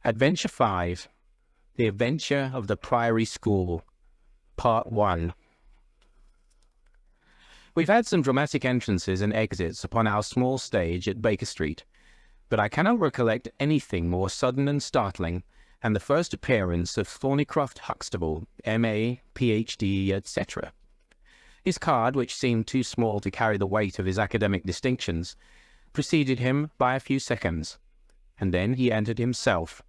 Adventure 5, The Adventure of the Priory School, Part 1. We've had some dramatic entrances and exits upon our small stage at Baker Street, but I cannot recollect anything more sudden and startling than the first appearance of Thornycroft Huxtable, M.A., Ph.D., etc. His card, which seemed too small to carry the weight of his academic distinctions, preceded him by a few seconds, and then he entered himself,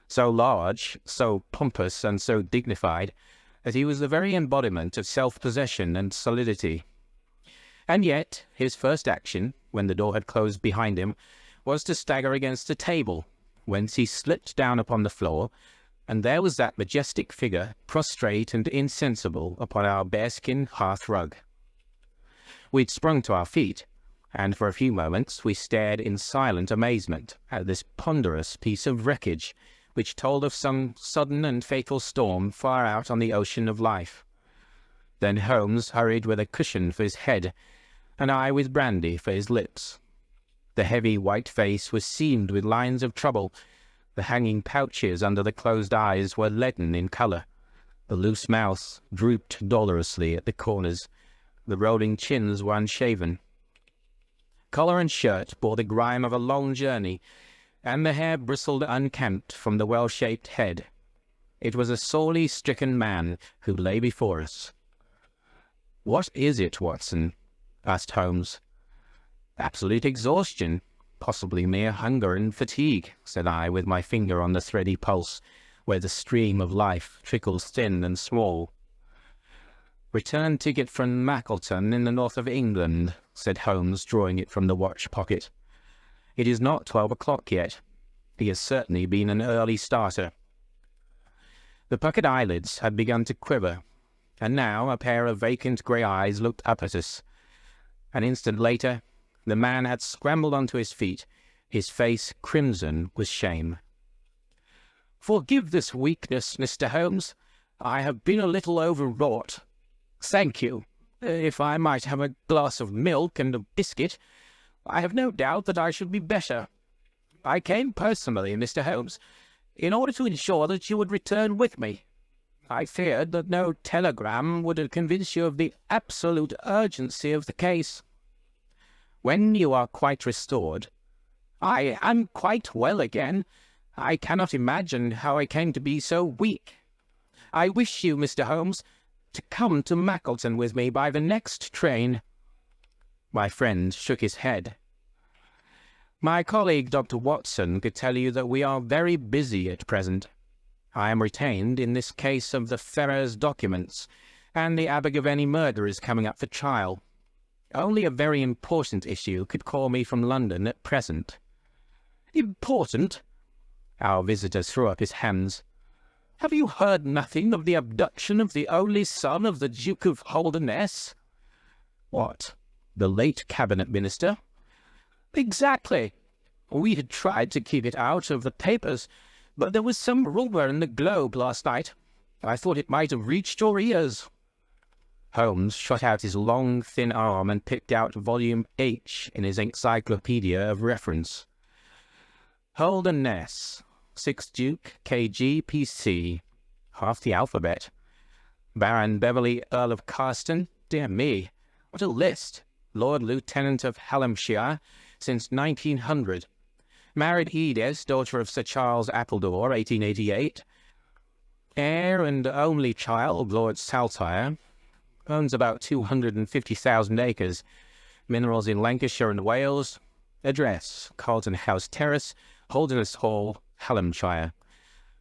so large, so pompous, and so dignified, that he was the very embodiment of self-possession and solidity. And yet, his first action, when the door had closed behind him, was to stagger against a table, whence he slipped down upon the floor, and there was that majestic figure, prostrate and insensible, upon our bearskin hearth-rug. We'd sprung to our feet, and for a few moments we stared in silent amazement at this ponderous piece of wreckage, which told of some sudden and fatal storm far out on the ocean of life. Then Holmes hurried with a cushion for his head, and I with brandy for his lips. The heavy white face was seamed with lines of trouble. The hanging pouches under the closed eyes were leaden in colour. The loose mouth drooped dolorously at the corners. The rolling chins were unshaven. Collar and shirt bore the grime of a long journey, and the hair bristled unkempt from the well-shaped head. It was a sorely stricken man who lay before us. "What is it, Watson?" asked Holmes. "Absolute exhaustion, possibly mere hunger and fatigue," said I, with my finger on the thready pulse, where the stream of life trickles thin and small. "Return ticket from Mackleton in the north of England," said Holmes, drawing it from the watch pocket. "It is not 12 o'clock yet. He has certainly been an early starter." The puckered eyelids had begun to quiver, and now a pair of vacant grey eyes looked up at us. An instant later, the man had scrambled onto his feet, his face crimson with shame. "Forgive this weakness, Mr. Holmes. I have been a little overwrought. Thank you. If I might have a glass of milk and a biscuit, I have no doubt that I should be better. I came personally, Mr. Holmes, in order to ensure that you would return with me. I feared that no telegram would have convinced you of the absolute urgency of the case." "When you are quite restored—" "I am quite well again. I cannot imagine how I came to be so weak. I wish you, Mr. Holmes, to come to Mackleton with me by the next train." My friend shook his head. "My colleague, Dr. Watson, could tell you that we are very busy at present. I am retained in this case of the Ferrers documents, and the Abergavenny murder is coming up for trial. Only a very important issue could call me from London at present." "Important?" Our visitor threw up his hands. "Have you heard nothing of the abduction of the only son of the Duke of Holdernesse?" "What, the late cabinet minister?" "Exactly. We had tried to keep it out of the papers, but there was some rumour in the Globe last night. I thought it might have reached your ears." Holmes shot out his long, thin arm and picked out volume H in his encyclopedia of reference. "Holdernesse, 6th Duke, K.G., P.C. Half the alphabet. Baron Beverley, Earl of Carston. Dear me, what a list. Lord Lieutenant of Hallamshire since 1900. Married Edith, daughter of Sir Charles Appledore, 1888. Heir and only child, Lord Saltire. Owns about 250,000 acres. Minerals in Lancashire and Wales. Address, Carlton House Terrace, Holdernesse Hall, Hallamshire.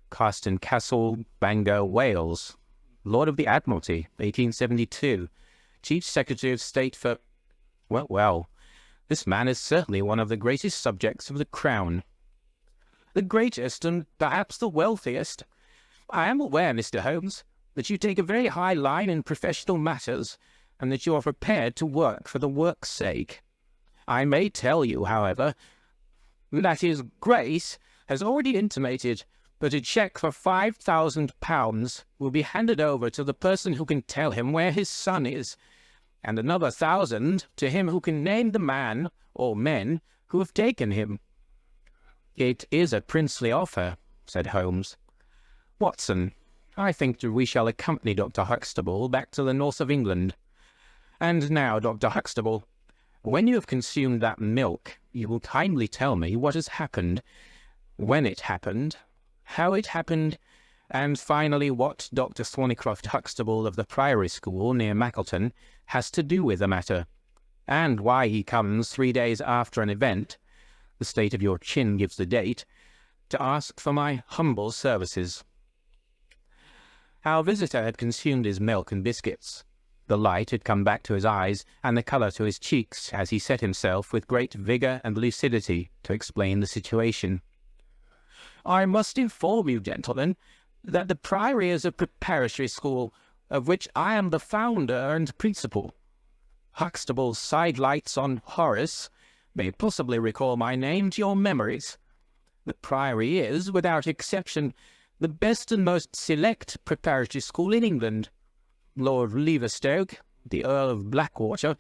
Carston Castle, Bangor, Wales. Lord of the Admiralty, 1872. Chief Secretary of State for... Well, this man is certainly one of the greatest subjects of the Crown." "The greatest, and perhaps the wealthiest. I am aware, Mr. Holmes, that you take a very high line in professional matters, and that you are prepared to work for the work's sake. I may tell you, however, that his Grace has already intimated that a cheque for £5,000 will be handed over to the person who can tell him where his son is, and another 1,000 to him who can name the man or men who have taken him." "It is a princely offer," said Holmes. "Watson, I think that we shall accompany Dr. Huxtable back to the north of England. And now, Dr. Huxtable, when you have consumed that milk, you will kindly tell me what has happened, when it happened, how it happened, and finally what Dr. Thornycroft Huxtable of the Priory School near Mackleton has to do with the matter, and why he comes 3 days after an event, the state of your chin gives the date, to ask for my humble services." Our visitor had consumed his milk and biscuits. The light had come back to his eyes and the colour to his cheeks as he set himself with great vigour and lucidity to explain the situation. "I must inform you, gentlemen, that the Priory is a preparatory school, of which I am the founder and principal. Huxtable's sidelights on Horace may possibly recall my name to your memories. The Priory is, without exception, the best and most select preparatory school in England. Lord Leverstoke, the Earl of Blackwater,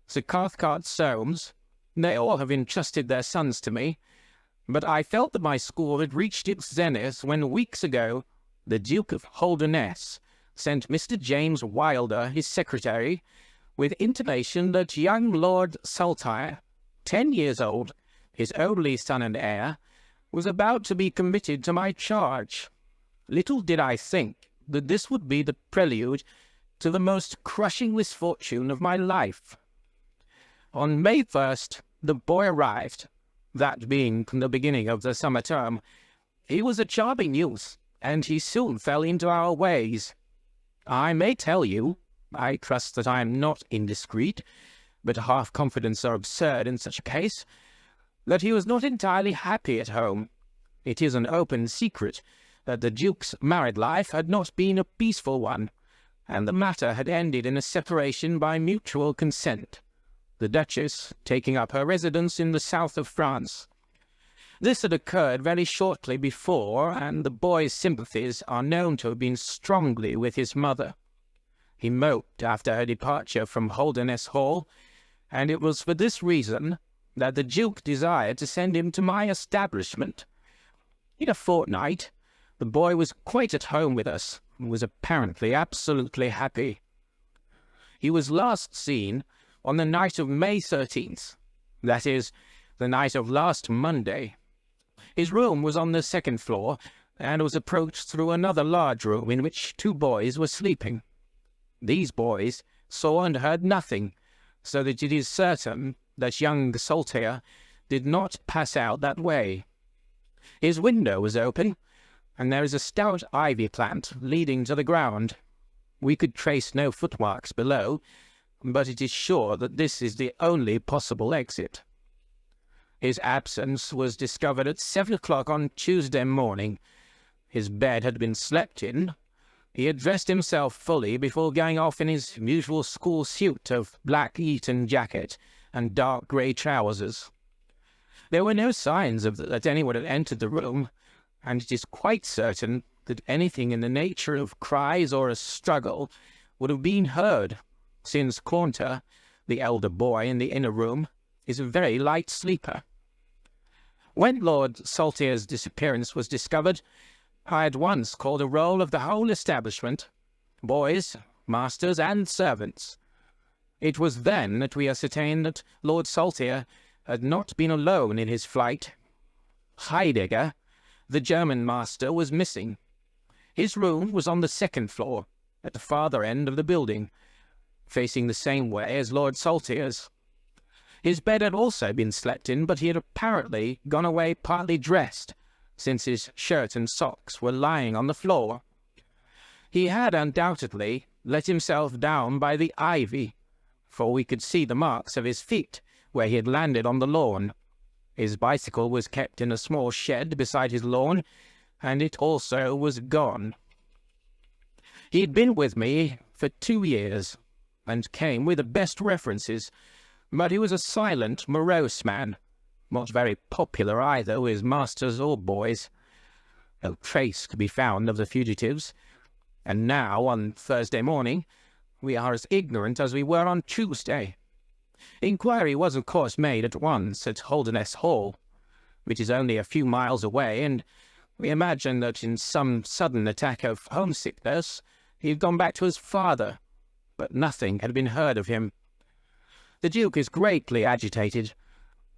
Sir Cathcart Soames, they all have entrusted their sons to me, but I felt that my school had reached its zenith when weeks ago the Duke of Holdernesse sent Mr. James Wilder, his secretary, with intimation that young Lord Saltire, 10 years old, his only son and heir, was about to be committed to my charge. Little did I think that this would be the prelude to the most crushing misfortune of my life. On May 1st, the boy arrived, that being the beginning of the summer term. He was a charming youth, and he soon fell into our ways. I may tell you, I trust that I am not indiscreet, but half-confidence are absurd in such a case, that he was not entirely happy at home. It is an open secret that the Duke's married life had not been a peaceful one, and the matter had ended in a separation by mutual consent, the Duchess taking up her residence in the south of France. This had occurred very shortly before, and the boy's sympathies are known to have been strongly with his mother. He moped after her departure from Holdernesse Hall, and it was for this reason that the Duke desired to send him to my establishment. In a fortnight, the boy was quite at home with us, and was apparently absolutely happy. He was last seen on the night of May 13th, that is, the night of last Monday. His room was on the second floor, and was approached through another large room in which 2 boys were sleeping. These boys saw and heard nothing, so that it is certain that young Saltire did not pass out that way. His window was open, and there is a stout ivy plant leading to the ground. We could trace no footmarks below, but it is sure that this is the only possible exit. His absence was discovered at 7 o'clock on Tuesday morning. His bed had been slept in. He had dressed himself fully before going off in his usual school suit of black Eton jacket and dark grey trousers. There were no signs that anyone had entered the room, and it is quite certain that anything in the nature of cries or a struggle would have been heard, since Cornter, the elder boy in the inner room, is a very light sleeper. When Lord Saltire's disappearance was discovered, I at once called a roll of the whole establishment, boys, masters, and servants. It was then that we ascertained that Lord Saltire had not been alone in his flight. Heidegger, the German master, was missing. His room was on the second floor, at the farther end of the building, facing the same way as Lord Saltire's. His bed had also been slept in, but he had apparently gone away partly dressed, since his shirt and socks were lying on the floor. He had undoubtedly let himself down by the ivy, for we could see the marks of his feet where he had landed on the lawn. His bicycle was kept in a small shed beside his lawn, and it also was gone. He had been with me for 2 years, and came with the best references, but he was a silent, morose man, not very popular either with masters or boys. No trace could be found of the fugitives, and now, on Thursday morning, we are as ignorant as we were on Tuesday. Inquiry was of course made at once at Holdernesse Hall, which is only a few miles away, and We imagined that in some sudden attack of homesickness he had gone back to his father, but nothing had been heard of him. The Duke is greatly agitated,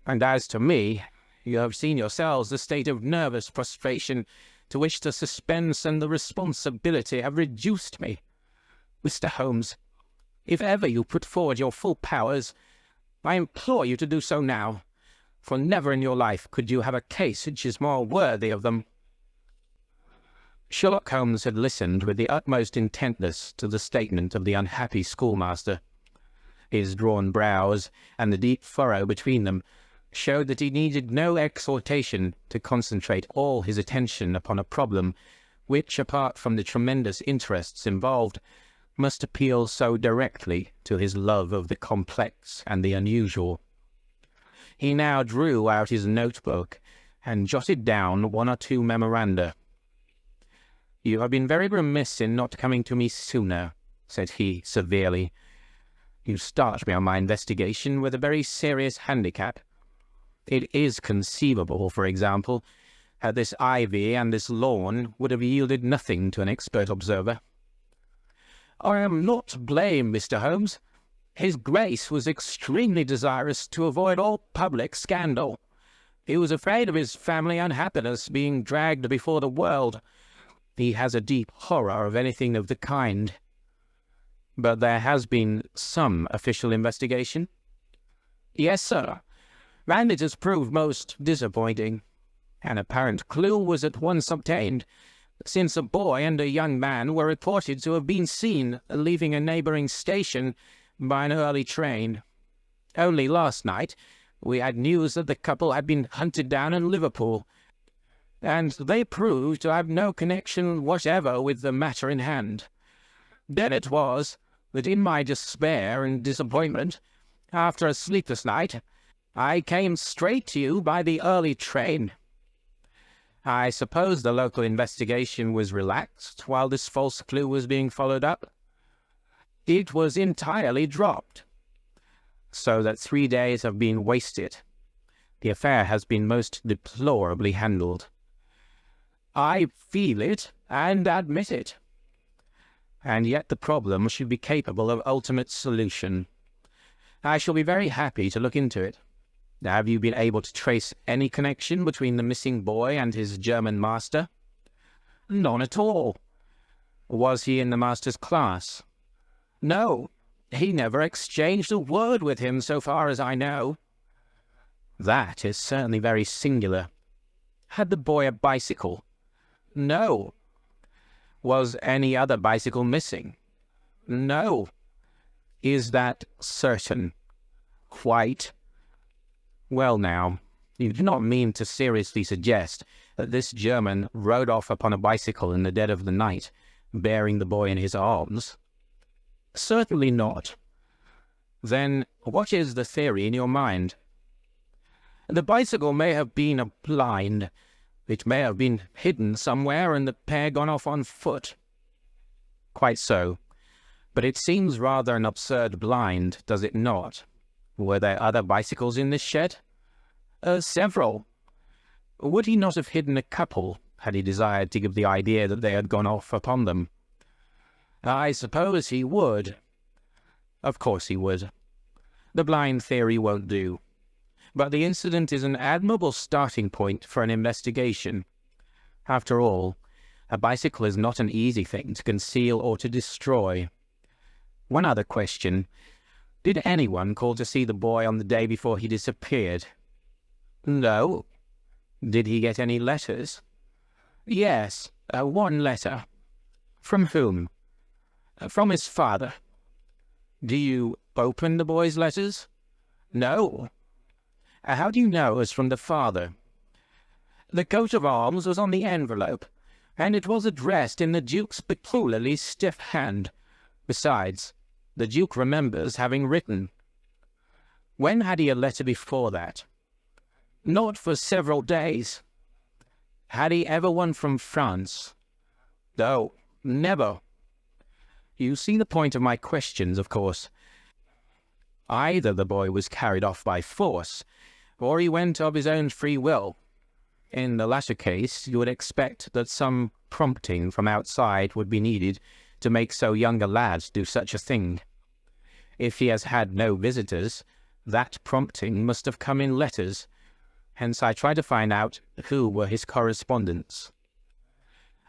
and as to me, you have seen yourselves the state of nervous prostration to which the suspense and the responsibility have reduced me. Mr. Holmes, if ever you put forward your full powers, I implore you to do so now, for never in your life could you have a case which is more worthy of them." Sherlock Holmes had listened with the utmost intentness to the statement of the unhappy schoolmaster. His drawn brows and the deep furrow between them showed that he needed no exhortation to concentrate all his attention upon a problem which, apart from the tremendous interests involved, must appeal so directly to his love of the complex and the unusual. He now drew out his notebook and jotted down one or two memoranda. "You have been very remiss in not coming to me sooner," said he severely. "You start me on my investigation with a very serious handicap. It is conceivable, for example, that this ivy and this lawn would have yielded nothing to an expert observer." "I am not to blame, Mr. Holmes. His Grace was extremely desirous to avoid all public scandal. He was afraid of his family unhappiness being dragged before the world. He has a deep horror of anything of the kind." "But there has been some official investigation?" "Yes, sir, and it has proved most disappointing. An apparent clue was at once obtained, since a boy and a young man were reported to have been seen leaving a neighbouring station by an early train. Only last night we had news that the couple had been hunted down in Liverpool, and they proved to have no connection whatever with the matter in hand. Then it was that in my despair and disappointment, after a sleepless night, I came straight to you by the early train." "I suppose the local investigation was relaxed while this false clue was being followed up?" "It was entirely dropped." "So that 3 days have been wasted. The affair has been most deplorably handled." "I feel it and admit it." "And yet the problem should be capable of ultimate solution. I shall be very happy to look into it. Have you been able to trace any connection between the missing boy and his German master?" "None at all." "Was he in the master's class?" "No, he never exchanged a word with him so far as I know." "That is certainly very singular. Had the boy a bicycle?" "No." "Was any other bicycle missing?" "No." "Is that certain?" "Quite." "Well now, you do not mean to seriously suggest that this German rode off upon a bicycle in the dead of the night, bearing the boy in his arms?" "Certainly not." "Then what is the theory in your mind?" "The bicycle may have been a blind. It may have been hidden somewhere and the pair gone off on foot." "Quite so. But it seems rather an absurd blind, does it not? Were there other bicycles in this shed?" "Several." "Would he not have hidden a couple, had he desired to give the idea that they had gone off upon them?" "I suppose he would." "Of course he would. The blind theory won't do. But the incident is an admirable starting point for an investigation. After all, a bicycle is not an easy thing to conceal or to destroy. One other question. Did anyone call to see the boy on the day before he disappeared?" "No." "Did he get any letters?" "Yes, one letter." "From whom?" "From his father." "Do you open the boy's letters?" "No." "How do you know it was from the father?" "The coat of arms was on the envelope, and it was addressed in the Duke's peculiarly stiff hand. Besides, the Duke remembers having written." "When had he a letter before that?" "Not for several days." "Had he ever one from France?" "No, never." You see the point of my questions, of course. Either the boy was carried off by force, or he went of his own free will. In the latter case, you would expect that some prompting from outside would be needed to make so young a lad do such a thing. If he has had no visitors, that prompting must have come in letters. Hence I try to find out who were his correspondents.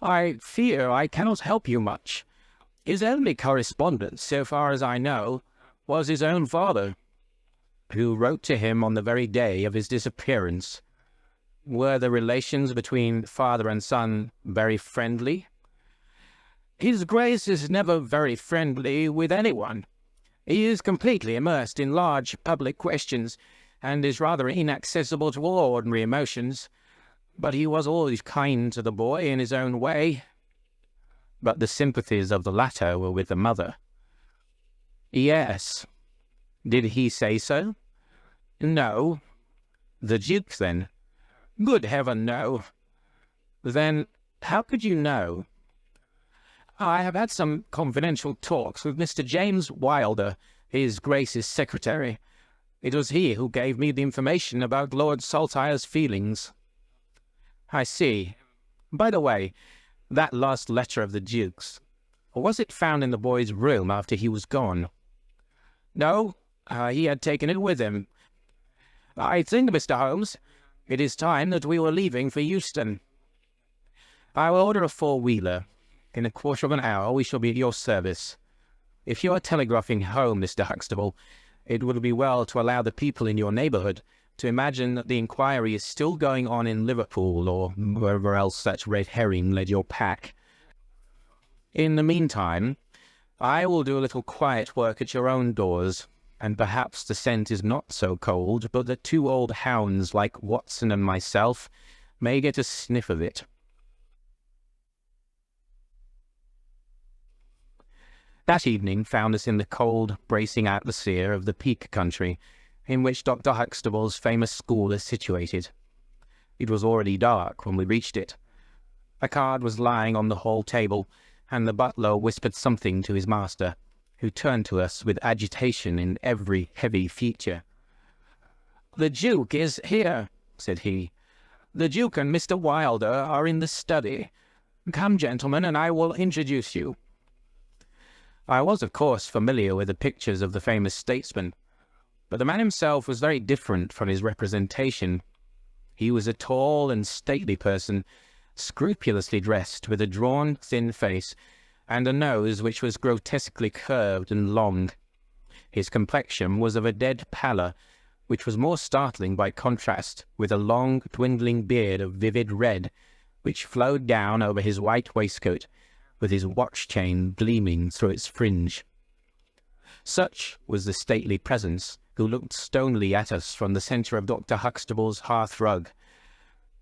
I fear I cannot help you much. His only correspondent, so far as I know, was his own father, who wrote to him on the very day of his disappearance. Were the relations between father and son very friendly? His Grace is never very friendly with anyone. He is completely immersed in large public questions, and is rather inaccessible to all ordinary emotions. But he was always kind to the boy in his own way. But the sympathies of the latter were with the mother. Yes. Did he say so? No. The Duke, then? Good heaven, no. Then how could you know? I have had some confidential talks with Mr. James Wilder, his Grace's secretary. It was he who gave me the information about Lord Saltire's feelings. I see. By the way, that last letter of the Duke's, was it found in the boy's room after he was gone? No, he had taken it with him. I think, Mr. Holmes, it is time that we were leaving for Euston. I will order a four-wheeler. In a quarter of an hour we shall be at your service. If you are telegraphing home, Mr. Huxtable, it would be well to allow the people in your neighbourhood to imagine that the inquiry is still going on in Liverpool, or wherever else that red herring led your pack. In the meantime, I will do a little quiet work at your own doors, and perhaps the scent is not so cold, but that two old hounds like Watson and myself may get a sniff of it. That evening found us in the cold, bracing atmosphere of the Peak country, in which Dr. Huxtable's famous school is situated. It was already dark when we reached it. A card was lying on the hall table, and the butler whispered something to his master, who turned to us with agitation in every heavy feature. "The Duke is here," said he. "The Duke and Mr. Wilder are in the study. Come, gentlemen, and I will introduce you." I was, of course, familiar with the pictures of the famous statesman, but the man himself was very different from his representation. He was a tall and stately person, scrupulously dressed, with a drawn, thin face, and a nose which was grotesquely curved and long. His complexion was of a dead pallor, which was more startling by contrast with a long, dwindling beard of vivid red, which flowed down over his white waistcoat, with his watch-chain gleaming through its fringe. Such was the stately presence who looked stonily at us from the centre of Dr. Huxtable's hearth-rug.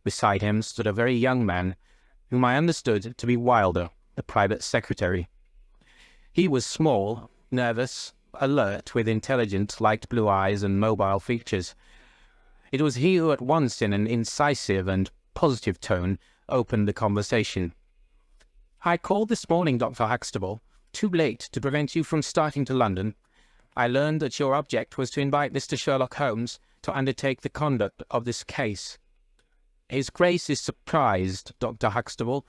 Beside him stood a very young man, whom I understood to be Wilder, the private secretary. He was small, nervous, alert, with intelligent, light blue eyes and mobile features. It was he who at once, in an incisive and positive tone, opened the conversation. "I called this morning, Dr. Huxtable, too late to prevent you from starting to London. I learned that your object was to invite Mr. Sherlock Holmes to undertake the conduct of this case. His Grace is surprised, Dr. Huxtable,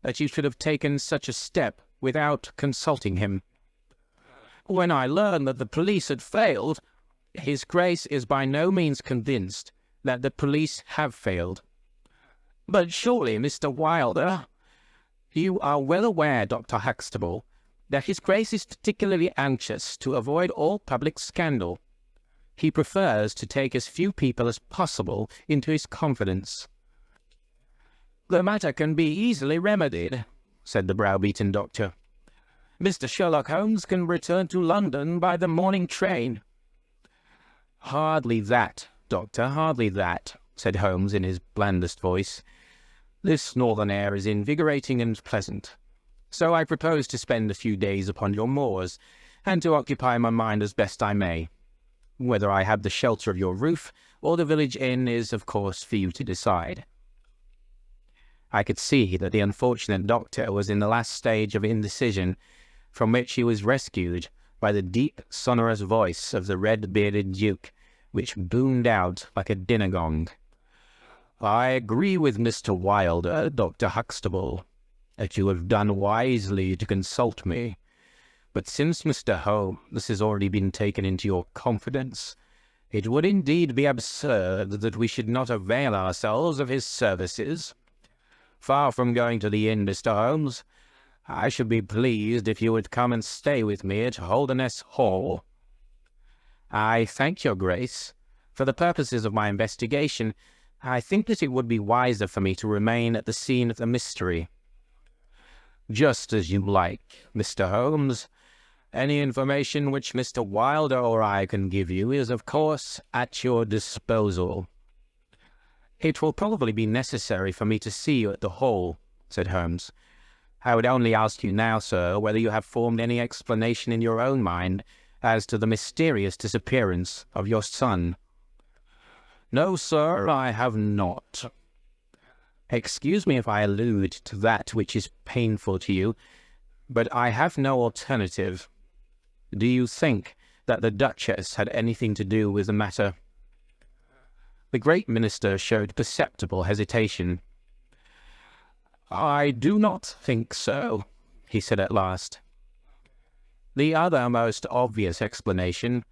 that you should have taken such a step without consulting him. When I learned that the police had failed, His Grace is by no means convinced that the police have failed. But surely, Mr. Wilder, you are well aware, Dr. Huxtable, that His Grace is particularly anxious to avoid all public scandal. He prefers to take as few people as possible into his confidence." "The matter can be easily remedied," said the browbeaten doctor. "Mr. Sherlock Holmes can return to London by the morning train." "Hardly that, Doctor, hardly that," said Holmes in his blandest voice. "This northern air is invigorating and pleasant. So I propose to spend a few days upon your moors, and to occupy my mind as best I may. Whether I have the shelter of your roof or the village inn is, of course, for you to decide." I could see that the unfortunate doctor was in the last stage of indecision, from which he was rescued by the deep, sonorous voice of the red-bearded Duke, which boomed out like a dinner gong. I agree with Mr. Wilder, Dr. Huxtable, that you have done wisely to consult me. But since Mr. Holmes has already been taken into your confidence, it would indeed be absurd that we should not avail ourselves of his services. Far from going to the inn, Mr. Holmes, I should be pleased if you would come and stay with me at Holderness Hall. I thank your Grace. For the purposes of my investigation, I think that it would be wiser for me to remain at the scene of the mystery. Just as you like, Mr. Holmes. Any information which Mr. Wilder or I can give you is, of course, at your disposal. It will probably be necessary for me to see you at the Hall, said Holmes. I would only ask you now, sir, whether you have formed any explanation in your own mind as to the mysterious disappearance of your son. No, sir, I have not. Excuse me if I allude to that which is painful to you, but I have no alternative. Do you think that the Duchess had anything to do with the matter? The great minister showed perceptible hesitation. I do not think so, he said at last. The other most obvious explanation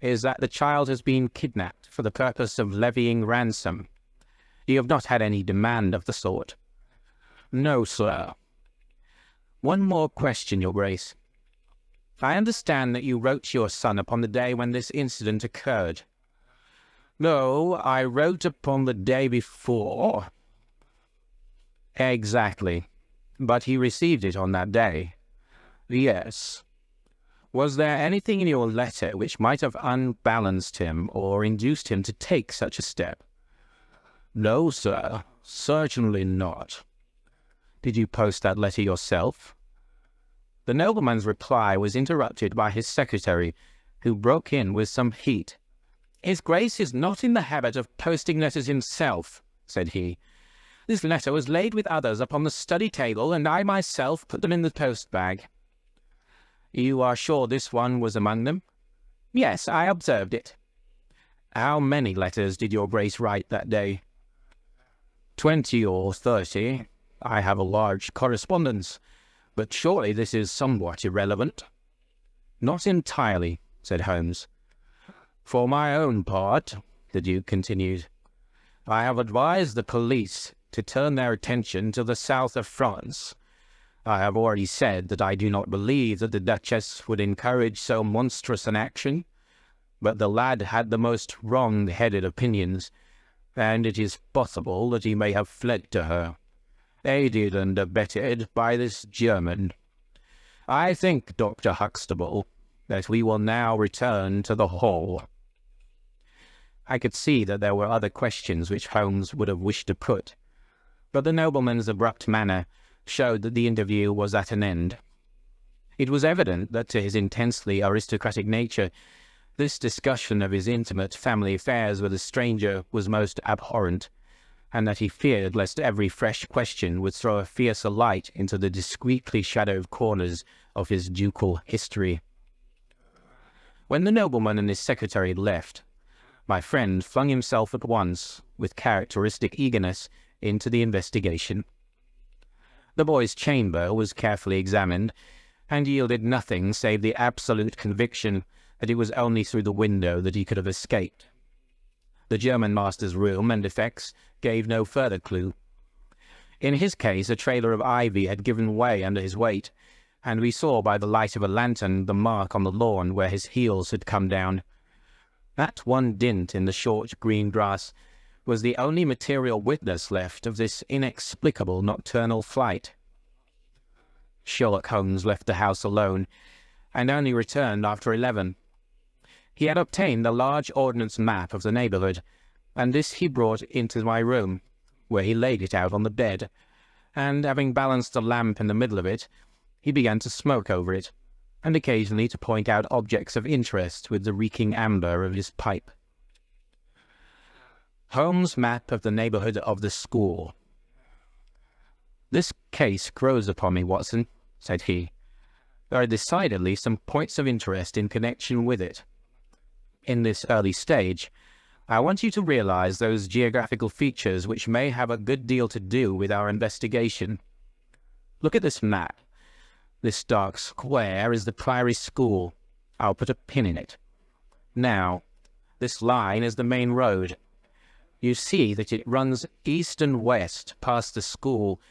is that the child has been kidnapped for the purpose of levying ransom. You have not had any demand of the sort. No, sir. One more question, your Grace. I understand that you wrote to your son upon the day when this incident occurred. No, I wrote upon the day before. Exactly. But he received it on that day. Yes. Was there anything in your letter which might have unbalanced him or induced him to take such a step? No, sir. Certainly not. Did you post that letter yourself? The nobleman's reply was interrupted by his secretary, who broke in with some heat. His Grace is not in the habit of posting letters himself, said he. This letter was laid with others upon the study table, and I myself put them in the post-bag. You are sure this one was among them? Yes, I observed it. How many letters did your Grace write that day? 20 or 30. I have a large correspondence, but surely this is somewhat irrelevant. Not entirely, said Holmes. For my own part, the Duke continued, I have advised the police to turn their attention to the south of France. I have already said that I do not believe that the Duchess would encourage so monstrous an action, but the lad had the most wrong-headed opinions, and it is possible that he may have fled to her, aided and abetted by this German. I think, Dr. Huxtable, that we will now return to the Hall. I could see that there were other questions which Holmes would have wished to put, but the nobleman's abrupt manner showed that the interview was at an end. It was evident that to his intensely aristocratic nature, this discussion of his intimate family affairs with a stranger was most abhorrent, and that he feared lest every fresh question would throw a fiercer light into the discreetly shadowed corners of his ducal history. When the nobleman and his secretary left, my friend flung himself at once, with characteristic eagerness, into the investigation. The boy's chamber was carefully examined, and yielded nothing save the absolute conviction that it was only through the window that he could have escaped. The German master's room and effects gave no further clue. In his case, a trailer of ivy had given way under his weight, and we saw by the light of a lantern the mark on the lawn where his heels had come down. That one dint in the short green grass was the only material witness left of this inexplicable nocturnal flight. Sherlock Holmes left the house alone, and only returned after 11. He had obtained a large ordnance map of the neighbourhood, and this he brought into my room, where he laid it out on the bed, and having balanced a lamp in the middle of it, he began to smoke over it, and occasionally to point out objects of interest with the reeking amber of his pipe. Holmes' map of the neighbourhood of the school. This case grows upon me, Watson, said he. There are decidedly some points of interest in connection with it. In this early stage, I want you to realize those geographical features which may have a good deal to do with our investigation. Look at this map. This dark square is the Priory School. I'll put a pin in it. Now, this line is the main road. You see that it runs east and west past the school,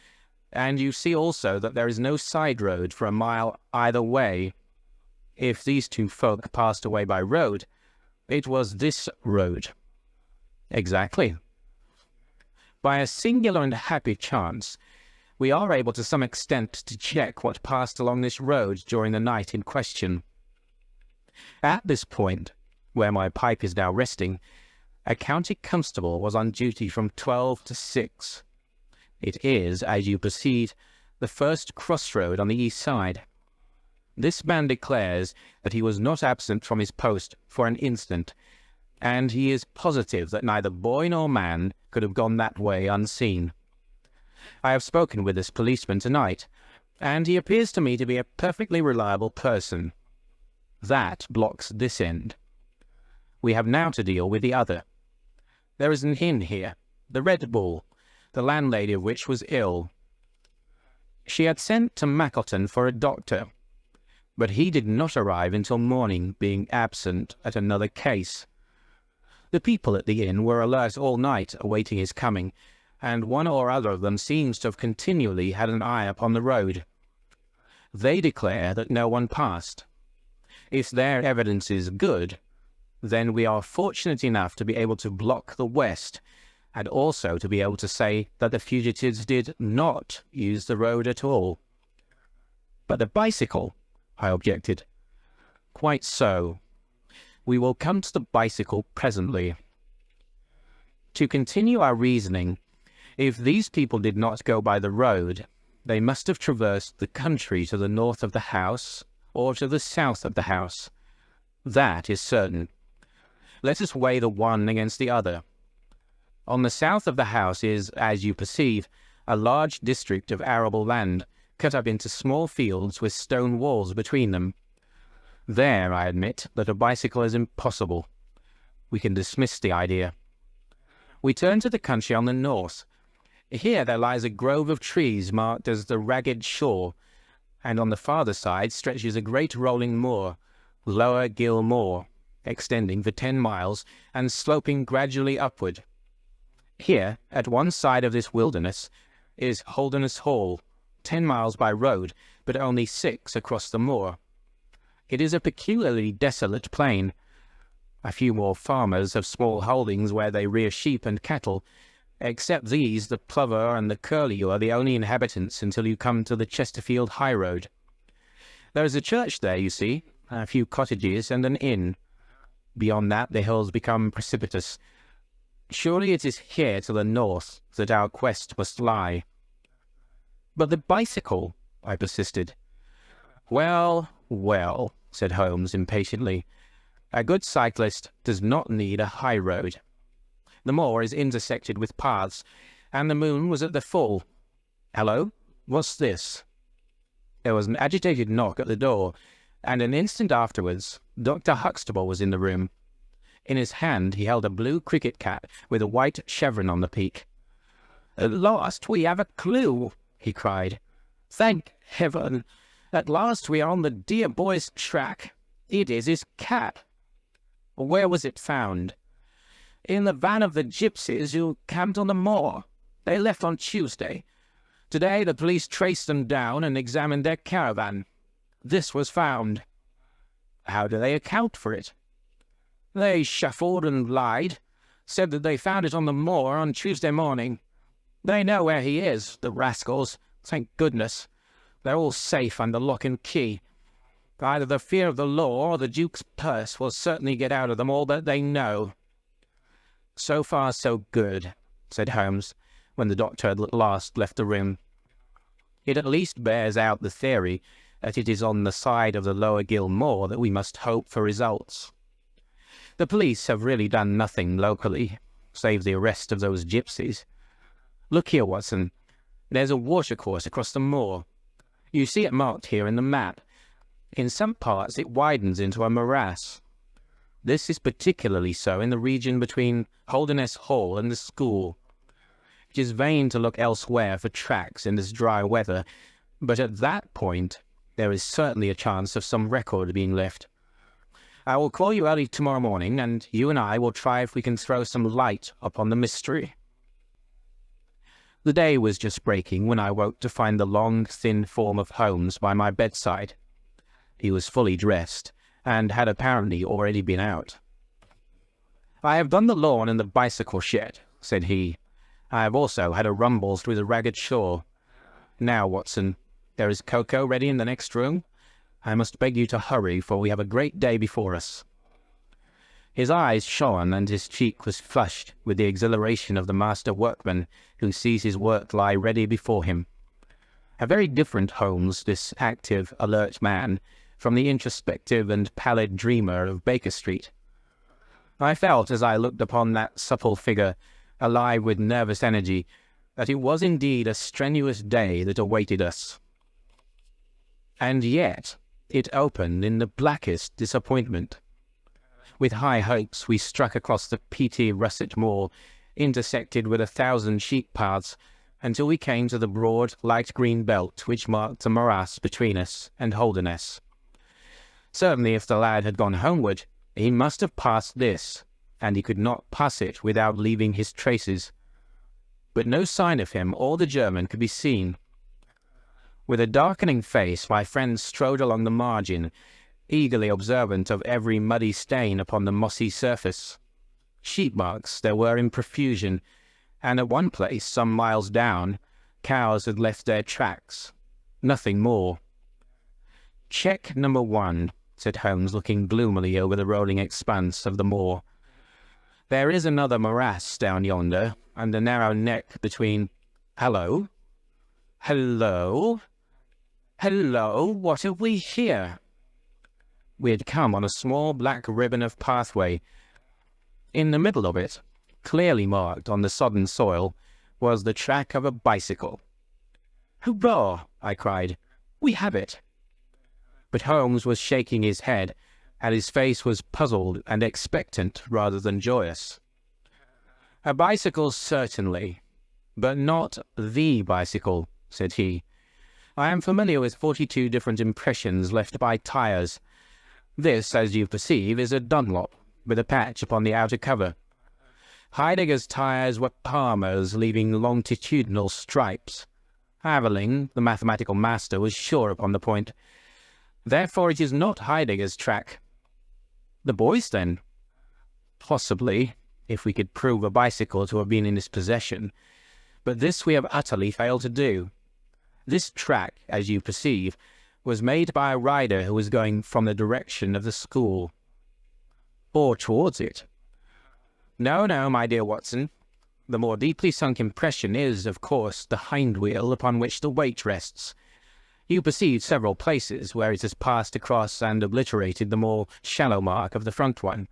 and you see also that there is no side road for a mile either way. If these two folk passed away by road, it was this road. Exactly. By a singular and happy chance, we are able to some extent to check what passed along this road during the night in question. At this point, where my pipe is now resting, a county constable was on duty from 12 to 6. It is, as you perceive, the first crossroad on the east side. This man declares that he was not absent from his post for an instant, and he is positive that neither boy nor man could have gone that way unseen. I have spoken with this policeman tonight, and he appears to me to be a perfectly reliable person. That blocks this end. We have now to deal with the other. There is an inn here, the Red Bull, the landlady of which was ill. She had sent to Mackleton for a doctor, but he did not arrive until morning, being absent at another case. The people at the inn were alert all night, awaiting his coming, and one or other of them seems to have continually had an eye upon the road. They declare that no one passed. If their evidence is good, then we are fortunate enough to be able to block the west, and also to be able to say that the fugitives did not use the road at all. But the bicycle, I objected. Quite so. We will come to the bicycle presently. To continue our reasoning, if these people did not go by the road, they must have traversed the country to the north of the house, or to the south of the house. That is certain. Let us weigh the one against the other. On the south of the house is, as you perceive, a large district of arable land, cut up into small fields with stone walls between them. There, I admit, that a bicycle is impossible. We can dismiss the idea. We turn to the country on the north. Here there lies a grove of trees marked as the Ragged Shore, and on the farther side stretches a great rolling moor, Lower Gill Moor, extending for 10 miles and sloping gradually upward. Here, at one side of this wilderness, is Holderness Hall, 10 miles by road, but only 6 across the moor. It is a peculiarly desolate plain. A few more farmers have small holdings where they rear sheep and cattle. Except these, the plover and the curlew are the only inhabitants until you come to the Chesterfield high road. There is a church there, you see, a few cottages and an inn. Beyond that, the hills become precipitous. Surely it is here to the north that our quest must lie. But the bicycle, I persisted. Well, well, said Holmes impatiently. A good cyclist does not need a high road. The moor is intersected with paths, and the moon was at the full. Hello? What's this? There was an agitated knock at the door, and an instant afterwards Dr. Huxtable was in the room. In his hand he held a blue cricket cap with a white chevron on the peak. "At last we have a clue," he cried. "Thank heaven! At last we are on the dear boy's track. It is his cap." "Where was it found?" "In the van of the gypsies who camped on the moor. They left on Tuesday. Today the police traced them down and examined their caravan. This was found." "How do they account for it?" "They shuffled and lied. Said that they found it on the moor on Tuesday morning. They know where he is, the rascals. Thank goodness. They're all safe under lock and key. Either the fear of the law or the Duke's purse will certainly get out of them all that they know." "So far so good," said Holmes, when the doctor had at last left the room. "It at least bears out the theory that it is on the side of the Lower Gill Moor that we must hope for results. The police have really done nothing locally, save the arrest of those gypsies. Look here, Watson. There's a watercourse across the moor. You see it marked here in the map. In some parts it widens into a morass. This is particularly so in the region between Holderness Hall and the school. It is vain to look elsewhere for tracks in this dry weather, but at that point there is certainly a chance of some record being left. I will call you early tomorrow morning, and you and I will try if we can throw some light upon the mystery. The day was just breaking when I woke to find the long, thin form of Holmes by my bedside. He was fully dressed, and had apparently already been out. "I have done the lawn and the bicycle shed," said he. "I have also had a rumble through the ragged shore. Now, Watson, there is cocoa ready in the next room. I must beg you to hurry, for we have a great day before us." His eyes shone, and his cheek was flushed with the exhilaration of the master workman who sees his work lie ready before him. A very different Holmes, this active, alert man, from the introspective and pallid dreamer of Baker Street. I felt, as I looked upon that supple figure, alive with nervous energy, that it was indeed a strenuous day that awaited us. And yet it opened in the blackest disappointment. With high hopes we struck across the peaty russet moor, intersected with 1,000 sheep paths, until we came to the broad, light green belt which marked the morass between us and Holderness. Certainly, if the lad had gone homeward, he must have passed this, and he could not pass it without leaving his traces. But no sign of him or the German could be seen. With a darkening face, my friend strode along the margin, eagerly observant of every muddy stain upon the mossy surface. Sheep marks there were in profusion, and at one place, some miles down, cows had left their tracks. Nothing more. "Check number 1, said Holmes, looking gloomily over the rolling expanse of the moor. "There is another morass down yonder, and a narrow neck between— Hello? Hello? Hello? What have we here?" We had come on a small black ribbon of pathway. In the middle of it, clearly marked on the sodden soil, was the track of a bicycle. "Hurrah!" I cried. "We have it!" But Holmes was shaking his head, and his face was puzzled and expectant rather than joyous. "A bicycle, certainly, but not the bicycle," said he. "I am familiar with 42 different impressions left by tires. This, as you perceive, is a Dunlop, with a patch upon the outer cover. Heidegger's tires were Palmer's, leaving longitudinal stripes. Aveling, the mathematical master, was sure upon the point. Therefore it is not Heidegger's track." "The boy's, then?" "Possibly, if we could prove a bicycle to have been in his possession. But this we have utterly failed to do. This track, as you perceive, was made by a rider who was going from the direction of the school." "Or towards it." "No, no, my dear Watson. The more deeply sunk impression is, of course, the hind wheel upon which the weight rests. You perceive several places where it has passed across and obliterated the more shallow mark of the front one.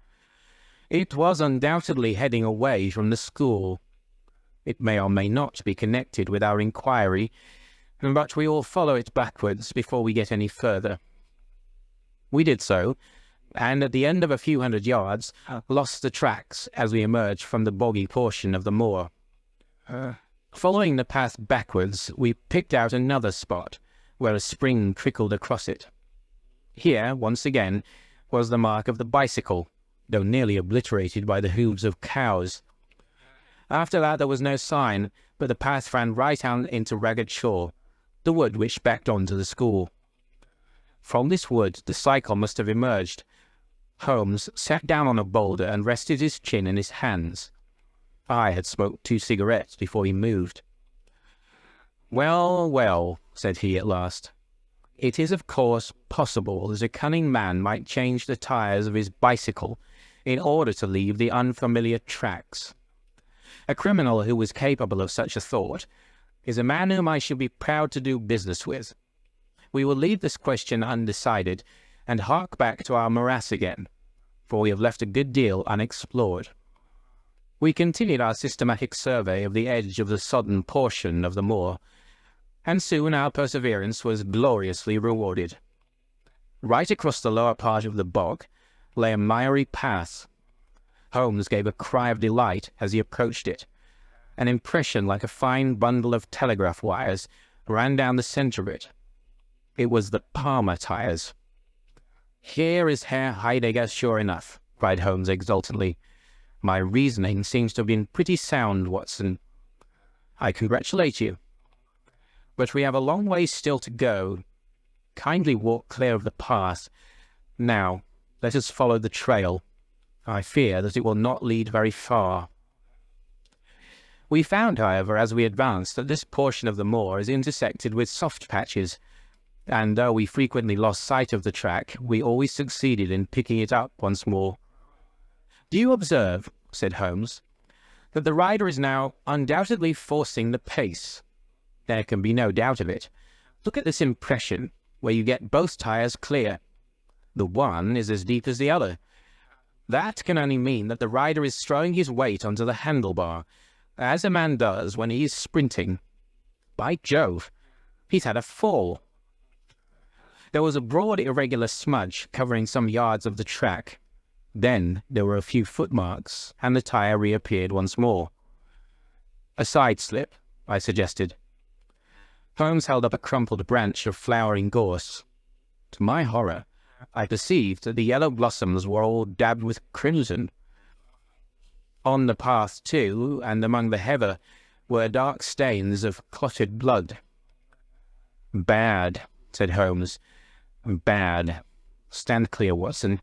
It was undoubtedly heading away from the school. It may or may not be connected with our inquiry, but we will follow it backwards before we get any further." We did so, and at the end of a few hundred yards, lost the tracks as we emerged from the boggy portion of the moor. Following the path backwards, we picked out another spot, where a spring trickled across it. Here, once again, was the mark of the bicycle, though nearly obliterated by the hooves of cows. After that there was no sign, but the path ran right out into Ragged Shaw, the wood which backed on to the school. From this wood the cycle must have emerged. Holmes sat down on a boulder and rested his chin in his hands. I had smoked 2 cigarettes before he moved. "Well, well," said he at last. "It is of course possible that a cunning man might change the tires of his bicycle in order to leave the unfamiliar tracks. A criminal who was capable of such a thought is a man whom I should be proud to do business with. We will leave this question undecided, and hark back to our morass again, for we have left a good deal unexplored." We continued our systematic survey of the edge of the sodden portion of the moor, and soon our perseverance was gloriously rewarded. Right across the lower part of the bog, lay a miry path. Holmes gave a cry of delight as he approached it. An impression like a fine bundle of telegraph wires ran down the centre of it. It was the Palmer tyres. "Here is Herr Heidegger, sure enough," cried Holmes exultantly. "My reasoning seems to have been pretty sound, Watson. I congratulate you. But we have a long way still to go. Kindly walk clear of the path. Now, let us follow the trail. I fear that it will not lead very far." We found, however, as we advanced, that this portion of the moor is intersected with soft patches, and though we frequently lost sight of the track, we always succeeded in picking it up once more. "Do you observe," said Holmes, "that the rider is now undoubtedly forcing the pace? There can be no doubt of it. Look at this impression, where you get both tyres clear. The one is as deep as the other. That can only mean that the rider is throwing his weight onto the handlebar, as a man does when he is sprinting. By Jove, he's had a fall." There was a broad irregular smudge covering some yards of the track. Then there were a few footmarks, and the tyre reappeared once more. "A side slip," I suggested. Holmes held up a crumpled branch of flowering gorse. To my horror, I perceived that the yellow blossoms were all dabbed with crimson. On the path, too, and among the heather, were dark stains of clotted blood. "Bad," said Holmes. "Bad. Stand clear, Watson.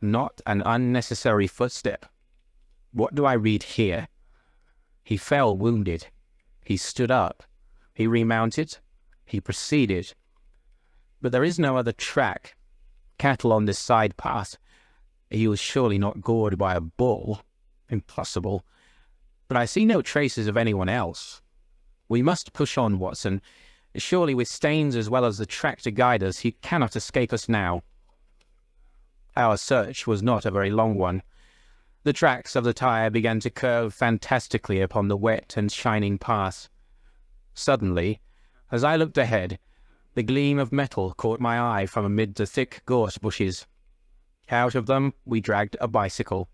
Not an unnecessary footstep. What do I read here? He fell wounded. He stood up. He remounted. He proceeded. But there is no other track. Cattle on this side path. He was surely not gored by a bull. Impossible. But I see no traces of anyone else. We must push on, Watson. Surely with stains as well as the track to guide us, he cannot escape us now." Our search was not a very long one. The tracks of the tyre began to curve fantastically upon the wet and shining path. Suddenly, as I looked ahead, the gleam of metal caught my eye from amid the thick gorse bushes. Out of them we dragged a bicycle,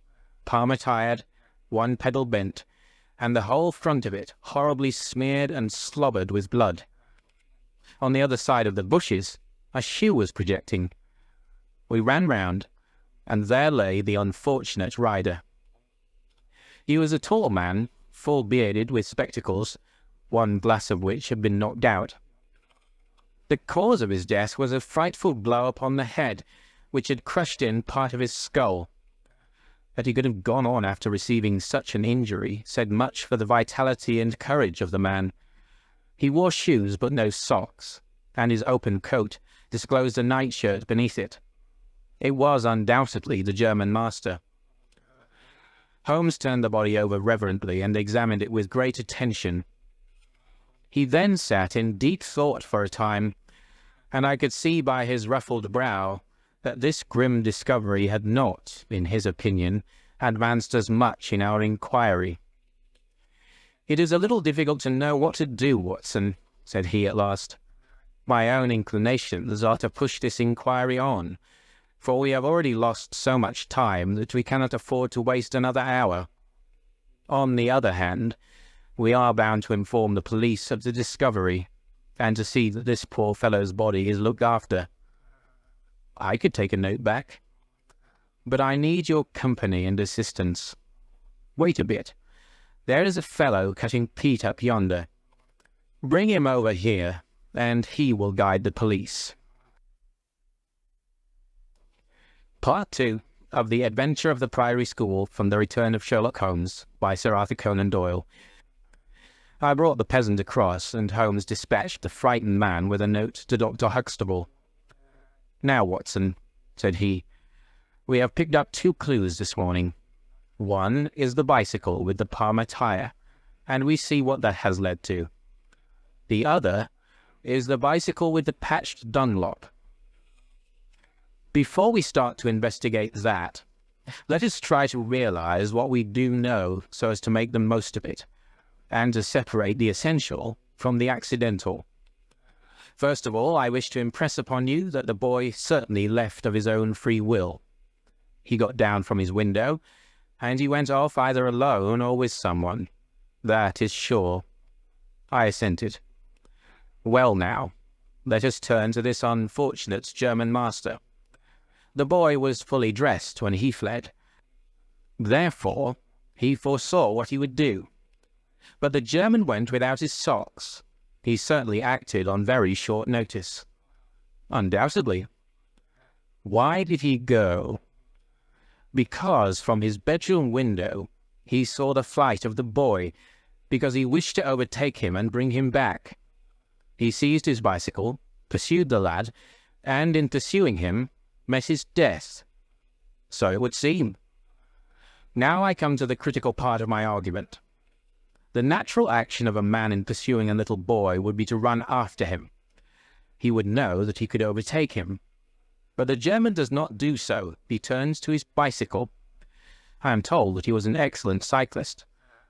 Palmer tired, one pedal bent, and the whole front of it horribly smeared and slobbered with blood. On the other side of the bushes, a shoe was projecting. We ran round, and there lay the unfortunate rider. He was a tall man, full-bearded, with spectacles, one glass of which had been knocked out. The cause of his death was a frightful blow upon the head, which had crushed in part of his skull. That he could have gone on after receiving such an injury said much for the vitality and courage of the man. He wore shoes but no socks, and his open coat disclosed a nightshirt beneath it. It was undoubtedly the German master. Holmes turned the body over reverently and examined it with great attention. He then sat in deep thought for a time, and I could see by his ruffled brow that this grim discovery had not, in his opinion, advanced us much in our inquiry. "It is a little difficult to know what to do, Watson," said he at last. "My own inclinations are to push this inquiry on, for we have already lost so much time that we cannot afford to waste another hour. On the other hand, we are bound to inform the police of the discovery, and to see that this poor fellow's body is looked after. I could take a note back, but I need your company and assistance. Wait a bit. There is a fellow cutting peat up yonder. Bring him over here, and he will guide the police." Part 2 of The Adventure of the Priory School from the Return of Sherlock Holmes by Sir Arthur Conan Doyle. I brought the peasant across, and Holmes dispatched the frightened man with a note to Dr. Huxtable. "Now, Watson," said he, "we have picked up 2 clues this morning. One is the bicycle with the Palmer tyre, and we see what that has led to. The other is the bicycle with the patched Dunlop. Before we start to investigate that, let us try to realize what we do know so as to make the most of it, and to separate the essential from the accidental. First of all, I wish to impress upon you that the boy certainly left of his own free will. He got down from his window, and he went off either alone or with someone. That is sure. I assented. Well now, let us turn to this unfortunate German master. The boy was fully dressed when he fled. Therefore, he foresaw what he would do. But the German went without his socks. He certainly acted on very short notice. Undoubtedly. Why did he go? Because from his bedroom window he saw the flight of the boy, because he wished to overtake him and bring him back. He seized his bicycle, pursued the lad, and in pursuing him, met his death. So it would seem. Now I come to the critical part of my argument. The natural action of a man in pursuing a little boy would be to run after him. He would know that he could overtake him. But the German does not do so. He turns to his bicycle. I am told that he was an excellent cyclist.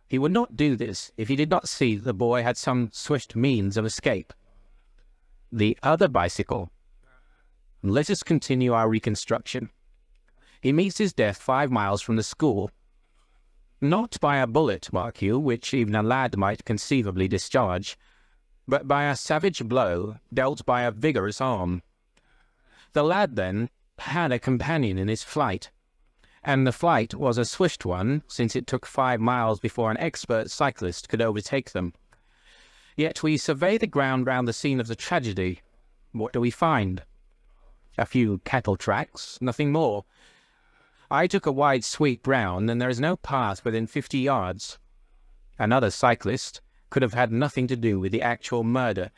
He would not do this if he did not see that the boy had some swift means of escape. The other bicycle. Let us continue our reconstruction. He meets his death 5 miles from the school. Not by a bullet, mark you, which even a lad might conceivably discharge, but by a savage blow dealt by a vigorous arm. The lad, then, had a companion in his flight, and the flight was a swift one, since it took 5 miles before an expert cyclist could overtake them. Yet we survey the ground round the scene of the tragedy. What do we find? A few cattle tracks, nothing more. I took a wide sweep round, and there is no path within 50 yards. Another cyclist could have had nothing to do with the actual murder,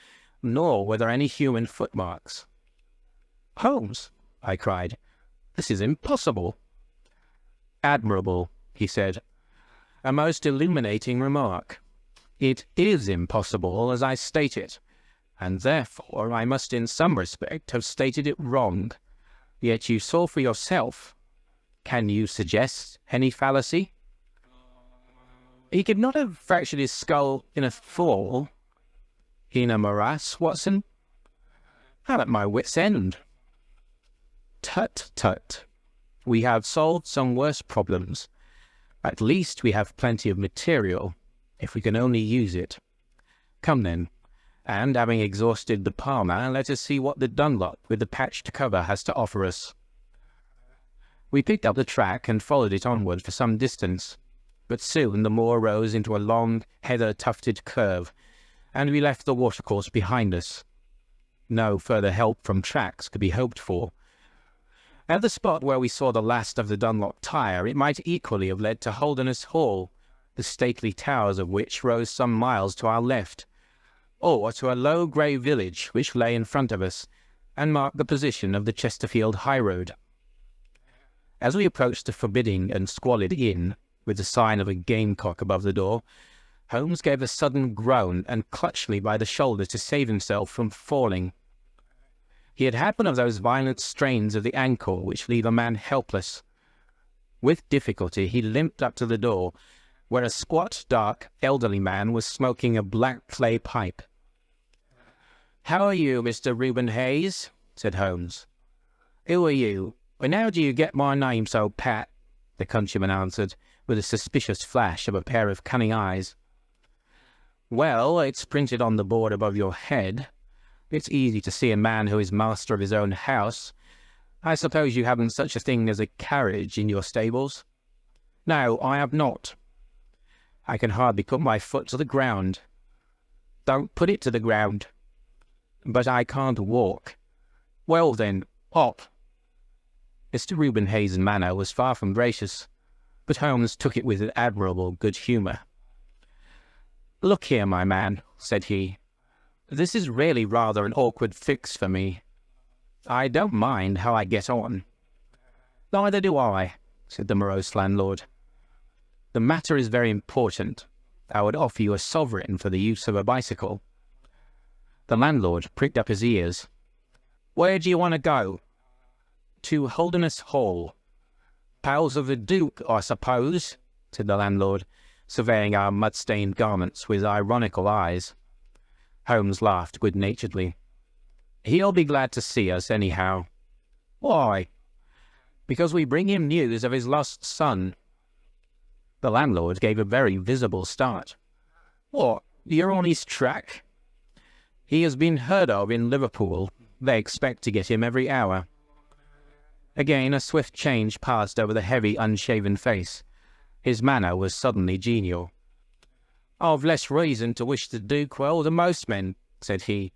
nor were there any human footmarks. "Holmes," I cried, "this is impossible." "Admirable," he said. "A most illuminating remark. It is impossible, as I state it, and therefore I must in some respect have stated it wrong. Yet you saw for yourself. Can you suggest any fallacy?" "He could not have fractured his skull in a fall." "In a morass, Watson?" "I'm at my wit's end." "Tut, tut. We have solved some worse problems. At least we have plenty of material, if we can only use it. Come then, and having exhausted the Palmer, let us see what the Dunlop with the patched cover has to offer us." We picked up the track and followed it onward for some distance, but soon the moor rose into a long, heather-tufted curve, and we left the watercourse behind us. No further help from tracks could be hoped for. At the spot where we saw the last of the Dunlop tire, it might equally have led to Holderness Hall, the stately towers of which rose some miles to our left, or to a low grey village which lay in front of us, and marked the position of the Chesterfield highroad. As we approached the forbidding and squalid inn, with the sign of a gamecock above the door, Holmes gave a sudden groan and clutched me by the shoulder to save himself from falling. He had had one of those violent strains of the ankle which leave a man helpless. With difficulty he limped up to the door, where a squat, dark, elderly man was smoking a black clay pipe. "How are you, Mr. Reuben Hayes?" said Holmes. "Who are you? And how do you get my name so pat?" the countryman answered, with a suspicious flash of a pair of cunning eyes. "Well, it's printed on the board above your head. It's easy to see a man who is master of his own house. I suppose you haven't such a thing as a carriage in your stables?" "No, I have not." "I can hardly put my foot to the ground." "Don't put it to the ground." "But I can't walk." "Well then, hop." Mr. Reuben Hayes' manner was far from gracious, but Holmes took it with admirable good humour. "Look here, my man," said he. "This is really rather an awkward fix for me. I don't mind how I get on." "Neither do I," said the morose landlord. "The matter is very important. I would offer you a sovereign for the use of a bicycle." The landlord pricked up his ears. "Where do you want to go?" "To Holderness Hall." "Pals of the Duke, I suppose," said the landlord, surveying our mud-stained garments with ironical eyes. Holmes laughed good-naturedly. "He'll be glad to see us, anyhow." "Why?" "Because we bring him news of his lost son." The landlord gave a very visible start. "What, you're on his track?" "He has been heard of in Liverpool. They expect to get him every hour." Again a swift change passed over the heavy, unshaven face. His manner was suddenly genial. "I've less reason to wish the Duke well than most men," said he,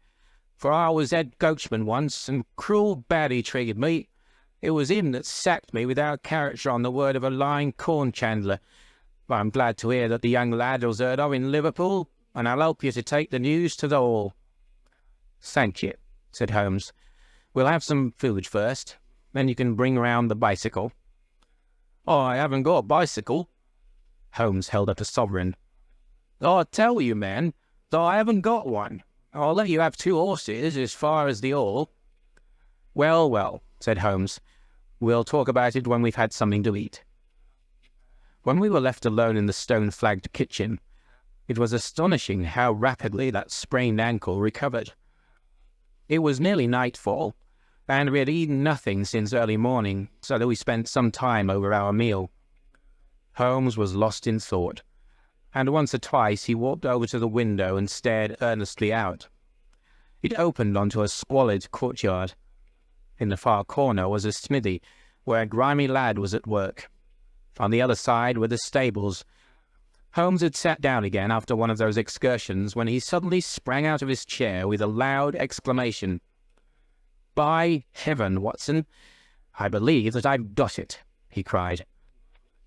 "for I was head coachman once, and cruel bad he treated me. It was him that sacked me without character on the word of a lying corn chandler. But I'm glad to hear that the young lad was heard of in Liverpool, and I'll help you to take the news to the Hall." "Thank you," said Holmes. "We'll have some food first, then you can bring round the bicycle." "I haven't got a bicycle." Holmes held up a sovereign. "I tell you, man, that I haven't got one. I'll let you have 2 horses as far as the Hall." "Well, well," said Holmes, "we'll talk about it when we've had something to eat." When we were left alone in the stone-flagged kitchen, it was astonishing how rapidly that sprained ankle recovered. It was nearly nightfall, and we had eaten nothing since early morning, so that we spent some time over our meal. Holmes was lost in thought, and once or twice he walked over to the window and stared earnestly out. It opened onto a squalid courtyard. In the far corner was a smithy, where a grimy lad was at work. On the other side were the stables. Holmes had sat down again after one of those excursions when he suddenly sprang out of his chair with a loud exclamation. "By heaven, Watson, I believe that I've got it," he cried.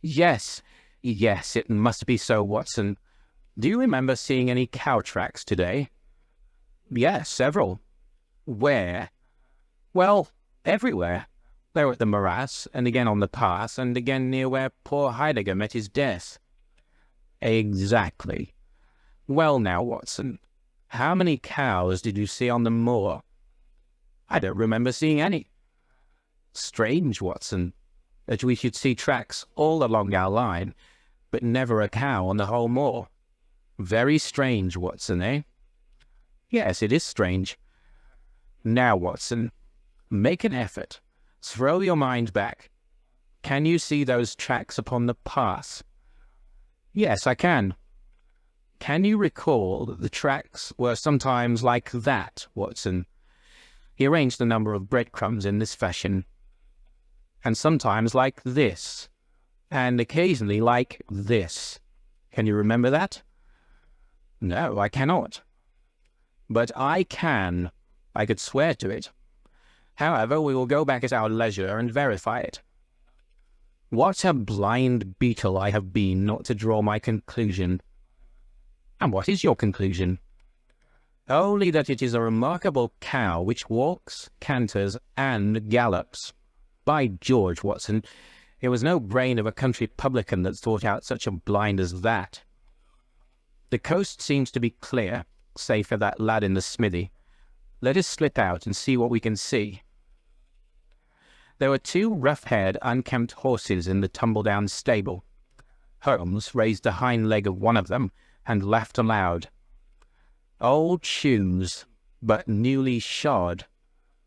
Yes, it must be so, Watson. Do you remember seeing any cow tracks today?" "Yes, several." "Where?" "Well, everywhere. They were at the morass, and again on the pass, and again near where poor Heidegger met his death." "Exactly. Well now, Watson, how many cows did you see on the moor?" "I don't remember seeing any." "Strange, Watson, that we should see tracks all along our line, but never a cow on the whole moor. Very strange, Watson, eh?" "Yes, it is strange." "Now, Watson, make an effort. Throw your mind back. Can you see those tracks upon the path?" "Yes, I can." "Can you recall that the tracks were sometimes like that, Watson?" He arranged a number of breadcrumbs in this fashion. "And sometimes like this, and occasionally like this. Can you remember that?" "No, I cannot." "But I can. I could swear to it. However, we will go back at our leisure and verify it. What a blind beetle I have been not to draw my conclusion." "And what is your conclusion?" "Only that it is a remarkable cow which walks, canters, and gallops. By George, Watson, it was no brain of a country publican that thought out such a blind as that. The coast seems to be clear, save for that lad in the smithy. Let us slip out and see what we can see." There were 2 rough-haired, unkempt horses in the tumble-down stable. Holmes raised the hind leg of one of them and laughed aloud. "Old shoes, but newly shod.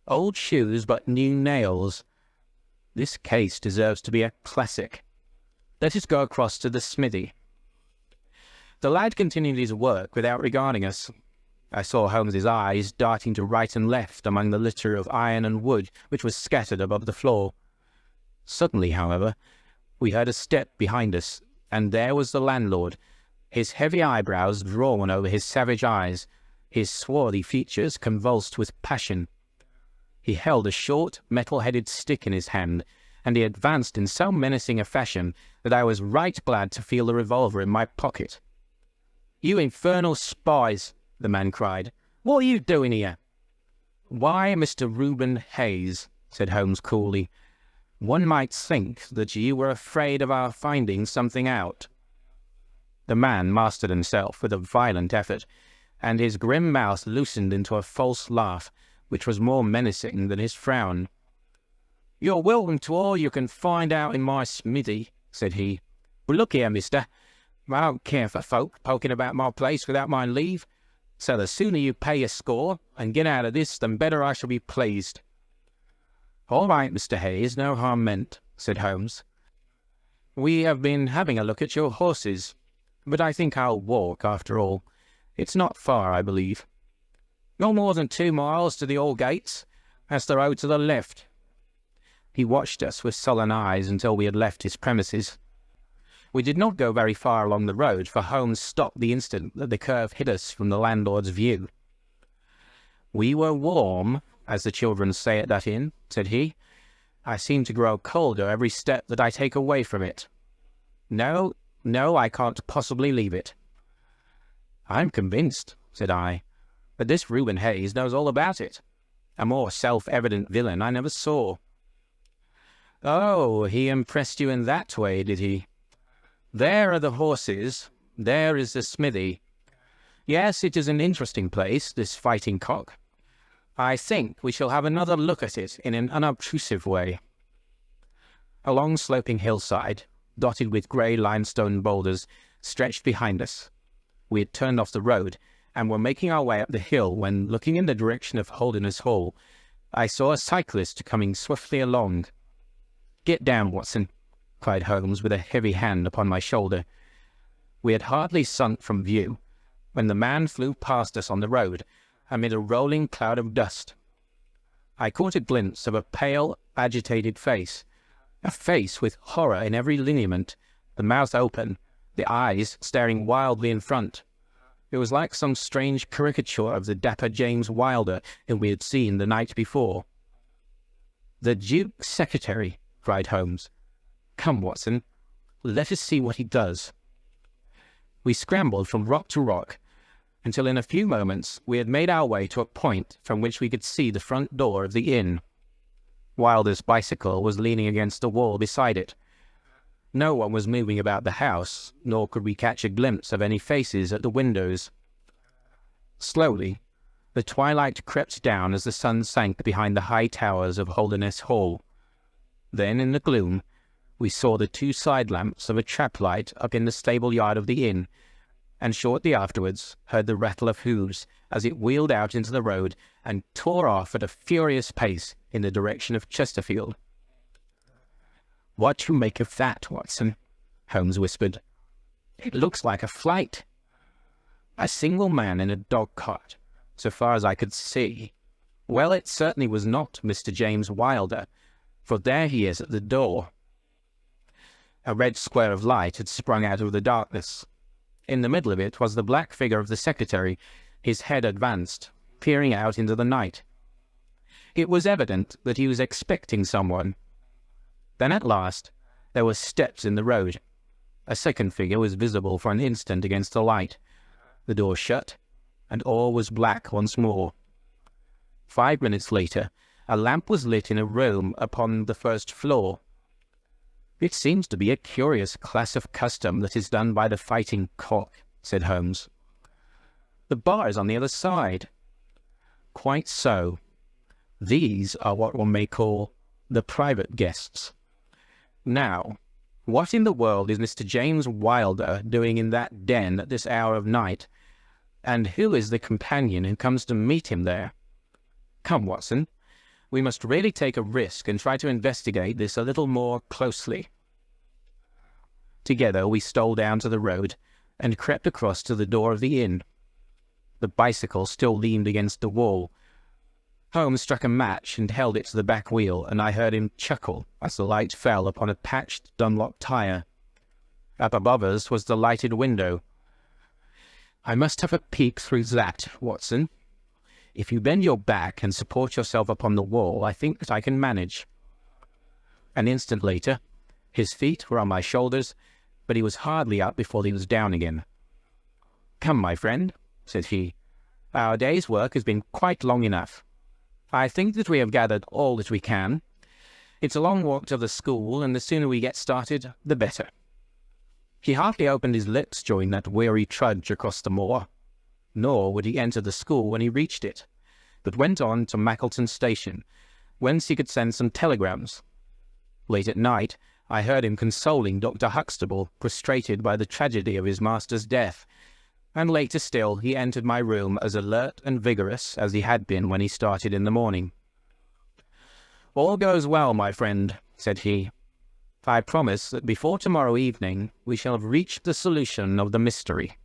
Old shoes, but new nails. This case deserves to be a classic. Let us go across to the smithy." The lad continued his work without regarding us. I saw Holmes's eyes darting to right and left among the litter of iron and wood which was scattered above the floor. Suddenly, however, we heard a step behind us, and there was the landlord, his heavy eyebrows drawn over his savage eyes, his swarthy features convulsed with passion. He held a short, metal-headed stick in his hand, and he advanced in so menacing a fashion that I was right glad to feel the revolver in my pocket. "You infernal spies!" the man cried. "What are you doing here?" "Why, Mr. Reuben Hayes," said Holmes coolly, "one might think that you were afraid of our finding something out." The man mastered himself with a violent effort, and his grim mouth loosened into a false laugh, which was more menacing than his frown. "You're welcome to all you can find out in my smithy," said he. "But look here, mister, I don't care for folk poking about my place without my leave, so the sooner you pay your score and get out of this, the better I shall be pleased." "All right, Mr. Hayes, no harm meant," said Holmes. "We have been having a look at your horses, but I think I'll walk after all. It's not far, I believe." "Not more than 2 miles to the old gates. That's the road to the left." He watched us with sullen eyes until we had left his premises. We did not go very far along the road, for Holmes stopped the instant that the curve hid us from the landlord's view. "We were warm, as the children say at that inn," said he. "I seem to grow colder every step that I take away from it. No, I can't possibly leave it." "I'm convinced," said I, "that this Reuben Hayes knows all about it. A more self-evident villain I never saw." "Oh, he impressed you in that way, did he? There are the horses. There is the smithy. Yes, it is an interesting place, this Fighting Cock. I think we shall have another look at it in an unobtrusive way." A long sloping hillside, dotted with grey limestone boulders, stretched behind us. We had turned off the road, and were making our way up the hill when, looking in the direction of Holderness Hall, I saw a cyclist coming swiftly along. "Get down, Watson," cried Holmes with a heavy hand upon my shoulder. We had hardly sunk from view when the man flew past us on the road, amid a rolling cloud of dust. I caught a glimpse of a pale, agitated face, a face with horror in every lineament, the mouth open, the eyes staring wildly in front. It was like some strange caricature of the dapper James Wilder whom we had seen the night before. "The Duke's secretary," cried Holmes. "Come, Watson, let us see what he does." We scrambled from rock to rock, until in a few moments we had made our way to a point from which we could see the front door of the inn. Wilder's bicycle was leaning against the wall beside it. No one was moving about the house, nor could we catch a glimpse of any faces at the windows. Slowly, the twilight crept down as the sun sank behind the high towers of Holderness Hall. Then, in the gloom, we saw the 2 side lamps of a trap light up in the stable yard of the inn, and shortly afterwards heard the rattle of hoofs as it wheeled out into the road and tore off at a furious pace in the direction of Chesterfield. "What do you make of that, Watson?" Holmes whispered. "It looks like a flight. A single man in a dog-cart, so far as I could see. Well, it certainly was not Mr. James Wilder, for there he is at the door." A red square of light had sprung out of the darkness. In the middle of it was the black figure of the secretary, his head advanced, peering out into the night. It was evident that he was expecting someone. Then at last there were steps in the road. A second figure was visible for an instant against the light. The door shut, and all was black once more. 5 minutes later, a lamp was lit in a room upon the first floor. "It seems to be a curious class of custom that is done by the Fighting Cock," said Holmes. "The bar is on the other side." "Quite so. These are what one may call the private guests. Now, what in the world is Mr. James Wilder doing in that den at this hour of night? And who is the companion who comes to meet him there? Come, Watson, we must really take a risk and try to investigate this a little more closely." Together we stole down to the road and crept across to the door of the inn. The bicycle still leaned against the wall. Holmes struck a match and held it to the back wheel, and I heard him chuckle as the light fell upon a patched Dunlop tire. Up above us was the lighted window. "I must have a peep through that, Watson. If you bend your back and support yourself upon the wall, I think that I can manage." An instant later, his feet were on my shoulders, but he was hardly up before he was down again. "Come, my friend," said he. "Our day's work has been quite long enough. I think that we have gathered all that we can. It's a long walk to the school, and the sooner we get started, the better." He hardly opened his lips during that weary trudge across the moor. Nor would he enter the school when he reached it, but went on to Mackleton Station, whence he could send some telegrams. Late at night, I heard him consoling Dr. Huxtable, prostrated by the tragedy of his master's death, and later still he entered my room as alert and vigorous as he had been when he started in the morning. "All goes well, my friend," said he. I promise that before tomorrow evening we shall have reached the solution of the mystery."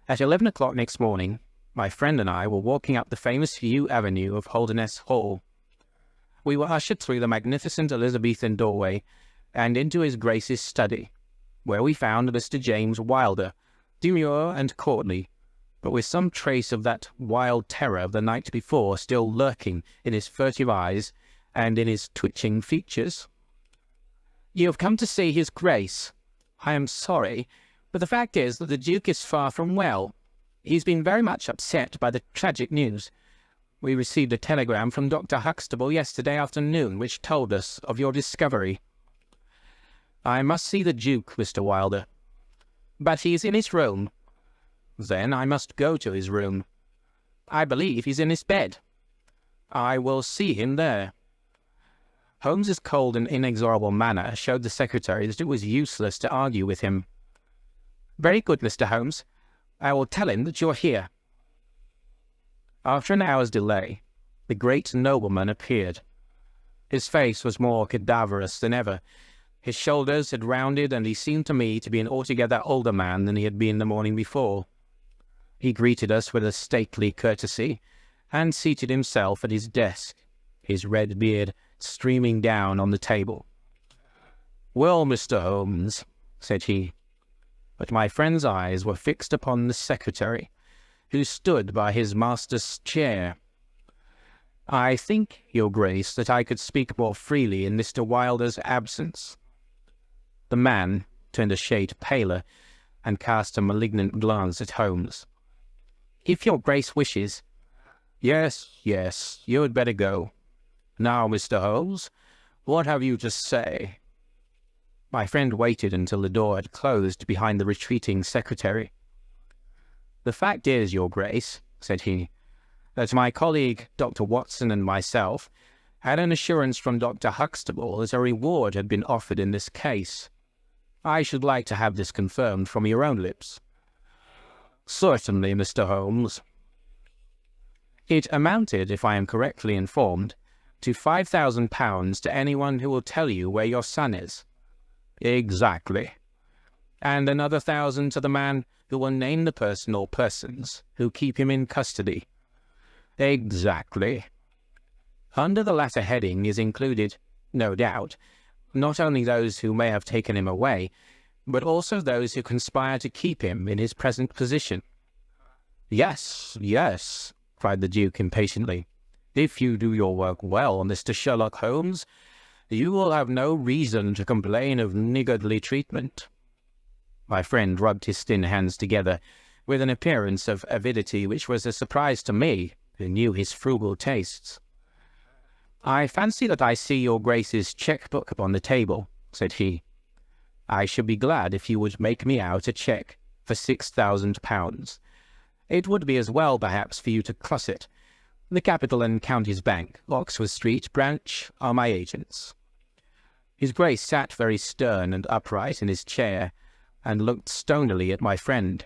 At 11 o'clock next morning, my friend and I were walking up the famous yew avenue of Holderness Hall. We were ushered through the magnificent Elizabethan doorway and into His Grace's study, where we found Mr. James Wilder, demure and courtly, but with some trace of that wild terror of the night before still lurking in his furtive eyes and in his twitching features. "You have come to see His Grace. I am sorry, but the fact is that the Duke is far from well. He's been very much upset by the tragic news. We received a telegram from Dr. Huxtable yesterday afternoon which told us of your discovery." "I must see the Duke, Mr. Wilder." "But he is in his room." "Then I must go to his room." "I believe he's in his bed." "I will see him there." Holmes's cold and inexorable manner showed the secretary that it was useless to argue with him. "Very good, Mr. Holmes. I will tell him that you're here." After an hour's delay, the great nobleman appeared. His face was more cadaverous than ever. His shoulders had rounded, and he seemed to me to be an altogether older man than he had been the morning before. He greeted us with a stately courtesy, and seated himself at his desk, his red beard streaming down on the table. "Well, Mr. Holmes," said he, but my friend's eyes were fixed upon the secretary, who stood by his master's chair. "I think, Your Grace, that I could speak more freely in Mr. Wilder's absence." The man turned a shade paler, and cast a malignant glance at Holmes. "If Your Grace wishes—" Yes, you had better go. Now, Mr. Holmes, what have you to say?" My friend waited until the door had closed behind the retreating secretary. "The fact is, Your Grace," said he, "that my colleague, Dr. Watson, and myself had an assurance from Dr. Huxtable that a reward had been offered in this case. I should like to have this confirmed from your own lips." "Certainly, Mr. Holmes." "It amounted, if I am correctly informed, to £5,000 to anyone who will tell you where your son is." "Exactly." "And another 1,000 to the man who will name the person or persons who keep him in custody." "Exactly." "Under the latter heading is included, no doubt, not only those who may have taken him away, but also those who conspire to keep him in his present position." Yes," cried the Duke impatiently. "If you do your work well, Mr. Sherlock Holmes, you will have no reason to complain of niggardly treatment." My friend rubbed his thin hands together with an appearance of avidity which was a surprise to me, who knew his frugal tastes. "I fancy that I see your Grace's cheque-book upon the table," said he. "I should be glad if you would make me out a cheque for £6,000. It would be as well, perhaps, for you to cross it. The Capital and Counties Bank, Oxford Street, Branch, are my agents." His Grace sat very stern and upright in his chair, and looked stonily at my friend.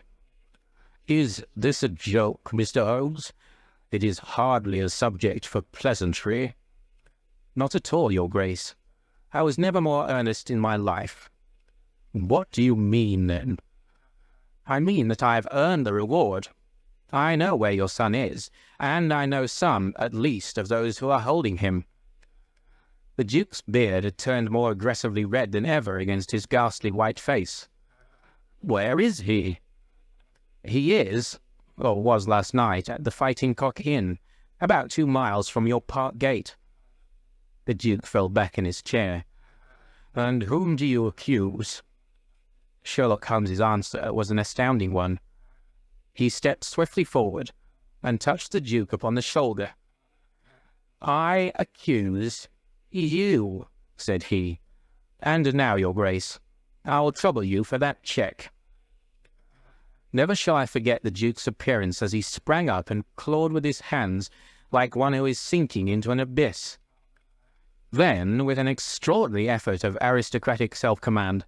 "Is this a joke, Mr. Holmes? It is hardly a subject for pleasantry." "Not at all, Your Grace. I was never more earnest in my life." "What do you mean, then?" "I mean that I have earned the reward. I know where your son is, and I know some, at least, of those who are holding him." The Duke's beard had turned more aggressively red than ever against his ghastly white face. "Where is he?" "He is, or was last night, at the Fighting Cock Inn, about 2 miles from your park gate." The Duke fell back in his chair. "And whom do you accuse?" Sherlock Holmes's answer was an astounding one. He stepped swiftly forward and touched the Duke upon the shoulder. "I accuse you," said he. "And now, Your Grace, I will trouble you for that cheque." Never shall I forget the Duke's appearance as he sprang up and clawed with his hands like one who is sinking into an abyss. Then, with an extraordinary effort of aristocratic self-command,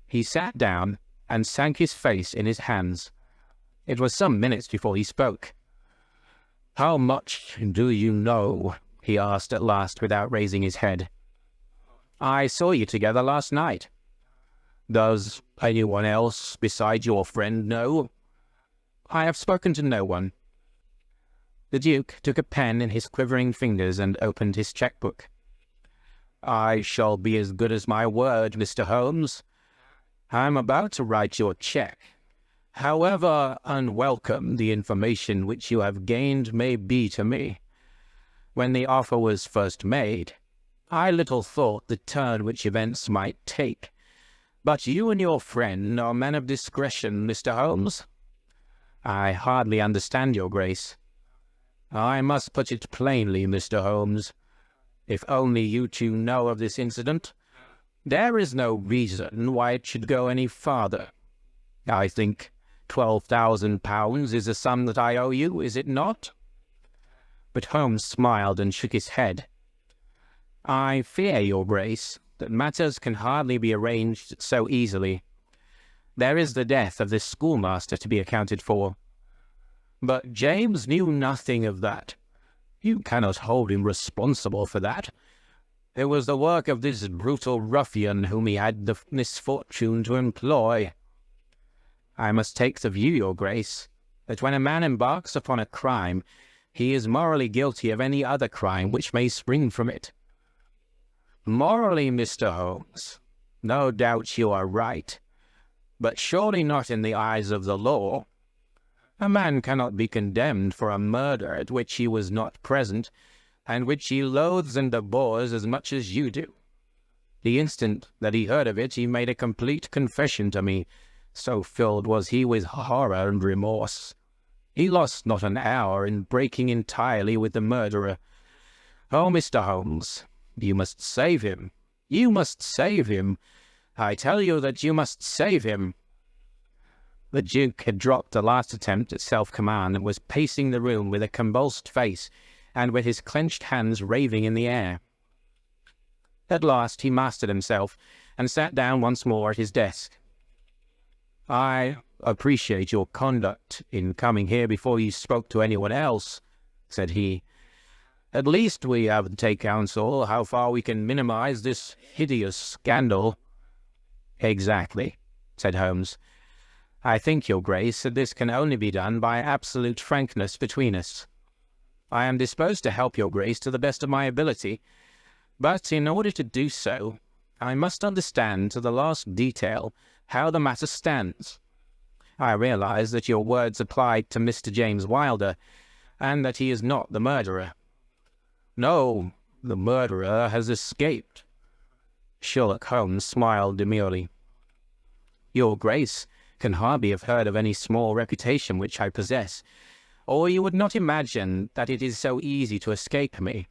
he sat down and sank his face in his hands. It was some minutes before he spoke. "How much do you know?" he asked at last without raising his head. I saw you together last night. Does anyone else besides your friend know? I have spoken to no one. The Duke took a pen in his quivering fingers and opened his checkbook. I shall be as good as my word, Mr. Holmes. I'm about to write your check. However unwelcome the information which you have gained may be to me, when the offer was first made, I little thought the turn which events might take. But you and your friend are men of discretion, Mr. Holmes. I hardly understand your grace. I must put it plainly, Mr. Holmes. If only you two know of this incident, there is no reason why it should go any farther. I think £12,000 is a sum that I owe you, is it not? But Holmes smiled and shook his head. I fear, your grace, that matters can hardly be arranged so easily. There is the death of this schoolmaster to be accounted for. But James knew nothing of that. You cannot hold him responsible for that. It was the work of this brutal ruffian whom he had the misfortune to employ. I must take the view, your grace, that when a man embarks upon a crime, he is morally guilty of any other crime which may spring from it. Morally, Mr. Holmes, no doubt you are right, but surely not in the eyes of the law. A man cannot be condemned for a murder at which he was not present, and which he loathes and abhors as much as you do. The instant that he heard of it, he made a complete confession to me, so filled was he with horror and remorse. He lost not an hour in breaking entirely with the murderer. Oh, Mr. Holmes, you must save him. You must save him. I tell you that you must save him. The Duke had dropped the last attempt at self-command and was pacing the room with a convulsed face and with his clenched hands raving in the air. At last he mastered himself and sat down once more at his desk. I appreciate your conduct in coming here before you spoke to anyone else, said he. At least we have to take counsel how far we can minimize this hideous scandal. Exactly, said Holmes. I think, your grace, that this can only be done by absolute frankness between us. I am disposed to help your grace to the best of my ability, but in order to do so, I must understand to the last detail how the matter stands. I realize that your words applied to Mr. James Wilder, and that he is not the murderer. No, the murderer has escaped. Sherlock Holmes smiled demurely. Your grace can hardly have heard of any small reputation which I possess, or you would not imagine that it is so easy to escape me.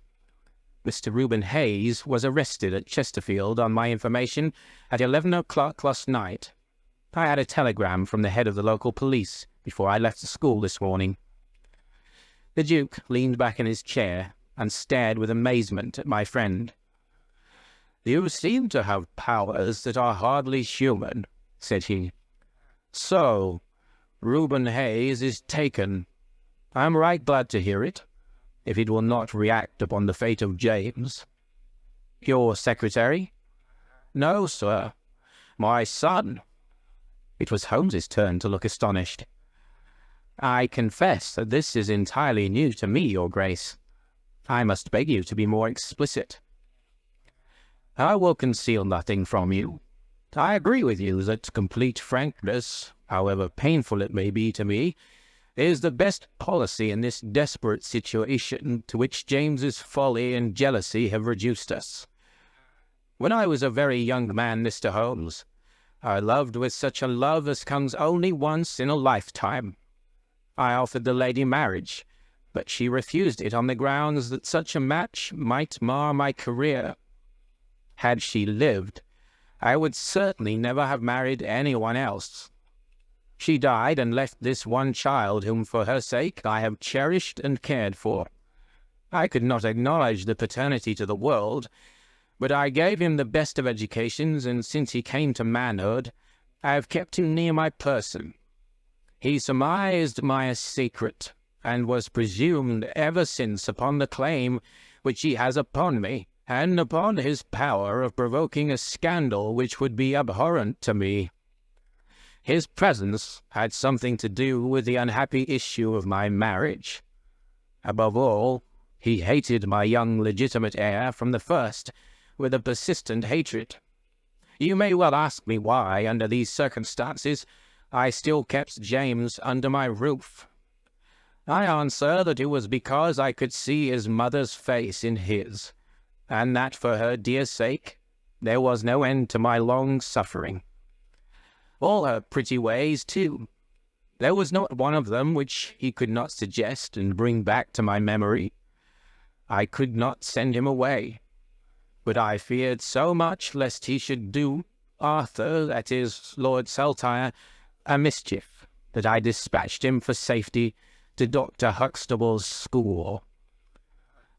Mr. Reuben Hayes was arrested at Chesterfield on my information at 11 o'clock last night. I had a telegram from the head of the local police before I left the school this morning. The Duke leaned back in his chair and stared with amazement at my friend. You seem to have powers that are hardly human, said he. So, Reuben Hayes is taken. I am right glad to hear it, if it will not react upon the fate of James. Your secretary? No, sir. My son. It was Holmes's turn to look astonished. I confess that this is entirely new to me, your grace. I must beg you to be more explicit. I will conceal nothing from you. I agree with you that complete frankness, however painful it may be to me, is the best policy in this desperate situation to which James's folly and jealousy have reduced us. When I was a very young man, Mr. Holmes, I loved with such a love as comes only once in a lifetime. I offered the lady marriage, but she refused it on the grounds that such a match might mar my career. Had she lived, I would certainly never have married anyone else. She died and left this one child whom for her sake I have cherished and cared for. I could not acknowledge the paternity to the world, but I gave him the best of educations, and since he came to manhood, I have kept him near my person. He surmised my secret, and was presumed ever since upon the claim which he has upon me, and upon his power of provoking a scandal which would be abhorrent to me. His presence had something to do with the unhappy issue of my marriage. Above all, he hated my young legitimate heir from the first, with a persistent hatred. You may well ask me why, under these circumstances, I still kept James under my roof. I answer that it was because I could see his mother's face in his, and that for her dear sake there was no end to my long suffering. All her pretty ways, too. There was not one of them which he could not suggest and bring back to my memory. I could not send him away, but I feared so much lest he should do Arthur, that is, Lord Saltire, a mischief, that I dispatched him for safety to Dr. Huxtable's school.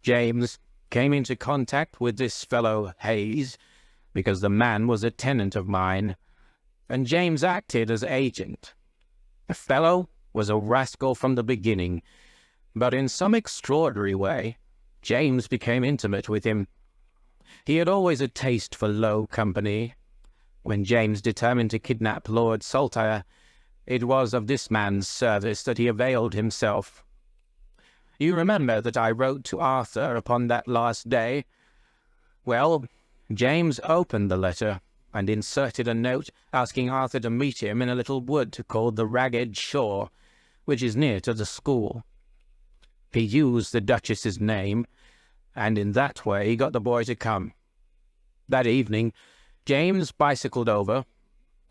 James came into contact with this fellow Hayes, because the man was a tenant of mine, and James acted as agent. The fellow was a rascal from the beginning, but in some extraordinary way, James became intimate with him. He had always a taste for low company. When James determined to kidnap Lord Saltire, it was of this man's service that he availed himself. You remember that I wrote to Arthur upon that last day? Well, James opened the letter, and inserted a note asking Arthur to meet him in a little wood called the Ragged Shaw, which is near to the school. He used the Duchess's name, and in that way got the boy to come. That evening, James bicycled over.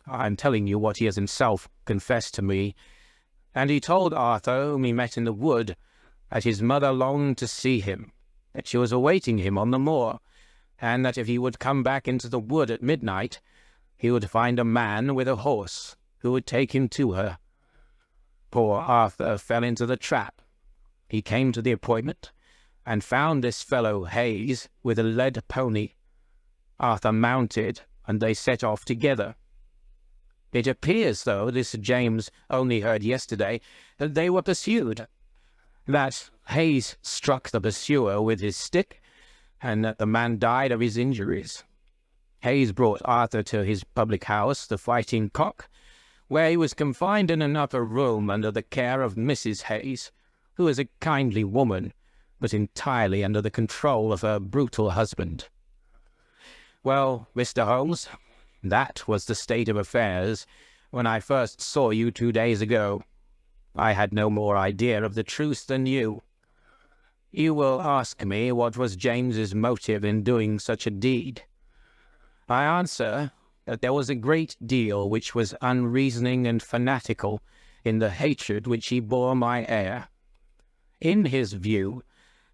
I'm telling you what he has himself confessed to me, and he told Arthur, whom he met in the wood, that his mother longed to see him, that she was awaiting him on the moor, and that if he would come back into the wood at midnight, he would find a man with a horse who would take him to her. Poor Arthur fell into the trap. He came to the appointment, and found this fellow Hayes with a led pony. Arthur mounted, and they set off together. It appears, though this James only heard yesterday, that they were pursued, that Hayes struck the pursuer with his stick, and that the man died of his injuries. Hayes brought Arthur to his public house, the Fighting Cock, where he was confined in an upper room under the care of Mrs. Hayes, who is a kindly woman, but entirely under the control of her brutal husband. Well, Mr. Holmes, that was the state of affairs when I first saw you 2 days ago. I had no more idea of the truth than you. You will ask me what was James's motive in doing such a deed. I answer that there was a great deal which was unreasoning and fanatical in the hatred which he bore my heir. In his view,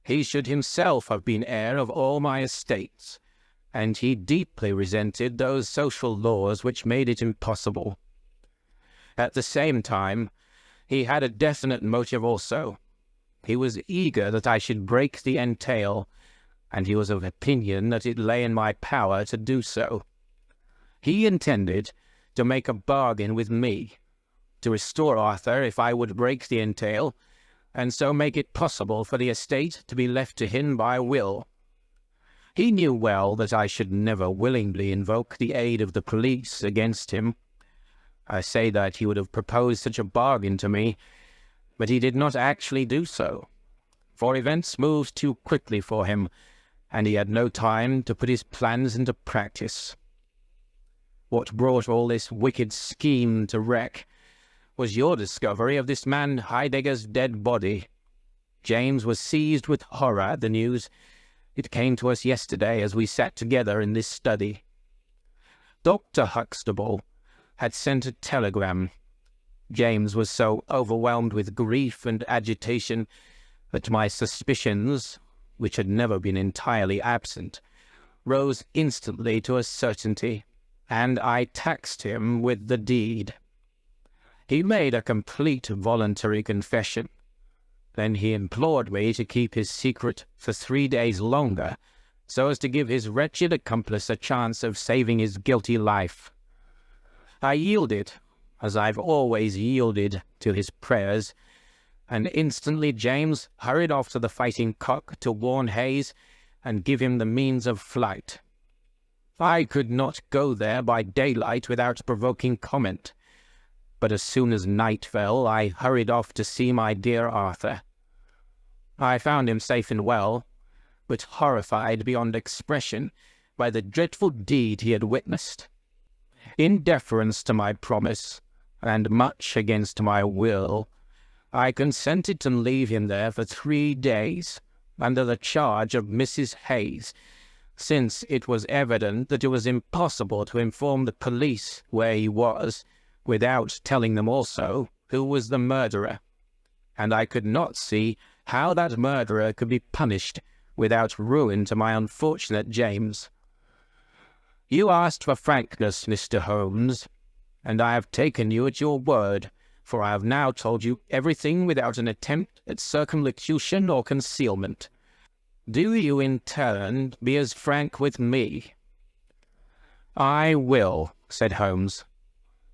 he should himself have been heir of all my estates, and he deeply resented those social laws which made it impossible. At the same time, he had a definite motive also. He was eager that I should break the entail, and he was of opinion that it lay in my power to do so. He intended to make a bargain with me, to restore Arthur if I would break the entail, and so make it possible for the estate to be left to him by will. He knew well that I should never willingly invoke the aid of the police against him. I say that he would have proposed such a bargain to me, but he did not actually do so, for events moved too quickly for him, and he had no time to put his plans into practice. What brought all this wicked scheme to wreck was your discovery of this man Heidegger's dead body. James was seized with horror at the news. It came to us yesterday as we sat together in this study. Dr. Huxtable had sent a telegram. James was so overwhelmed with grief and agitation that my suspicions, which had never been entirely absent, rose instantly to a certainty, and I taxed him with the deed. He made a complete voluntary confession. Then he implored me to keep his secret for 3 days longer, so as to give his wretched accomplice a chance of saving his guilty life. I yielded, as I've always yielded, to his prayers, and instantly James hurried off to the Fighting Cock to warn Hayes, and give him the means of flight. I could not go there by daylight without provoking comment, but as soon as night fell, I hurried off to see my dear Arthur. I found him safe and well, but horrified beyond expression by the dreadful deed he had witnessed. In deference to my promise, and much against my will, I consented to leave him there for 3 days, under the charge of Mrs. Hayes, since it was evident that it was impossible to inform the police where he was, without telling them also who was the murderer, and I could not see how that murderer could be punished without ruin to my unfortunate James. You asked for frankness, Mr. Holmes, and I have taken you at your word, for I have now told you everything without an attempt at circumlocution or concealment. Do you, in turn, be as frank with me?" "I will," said Holmes.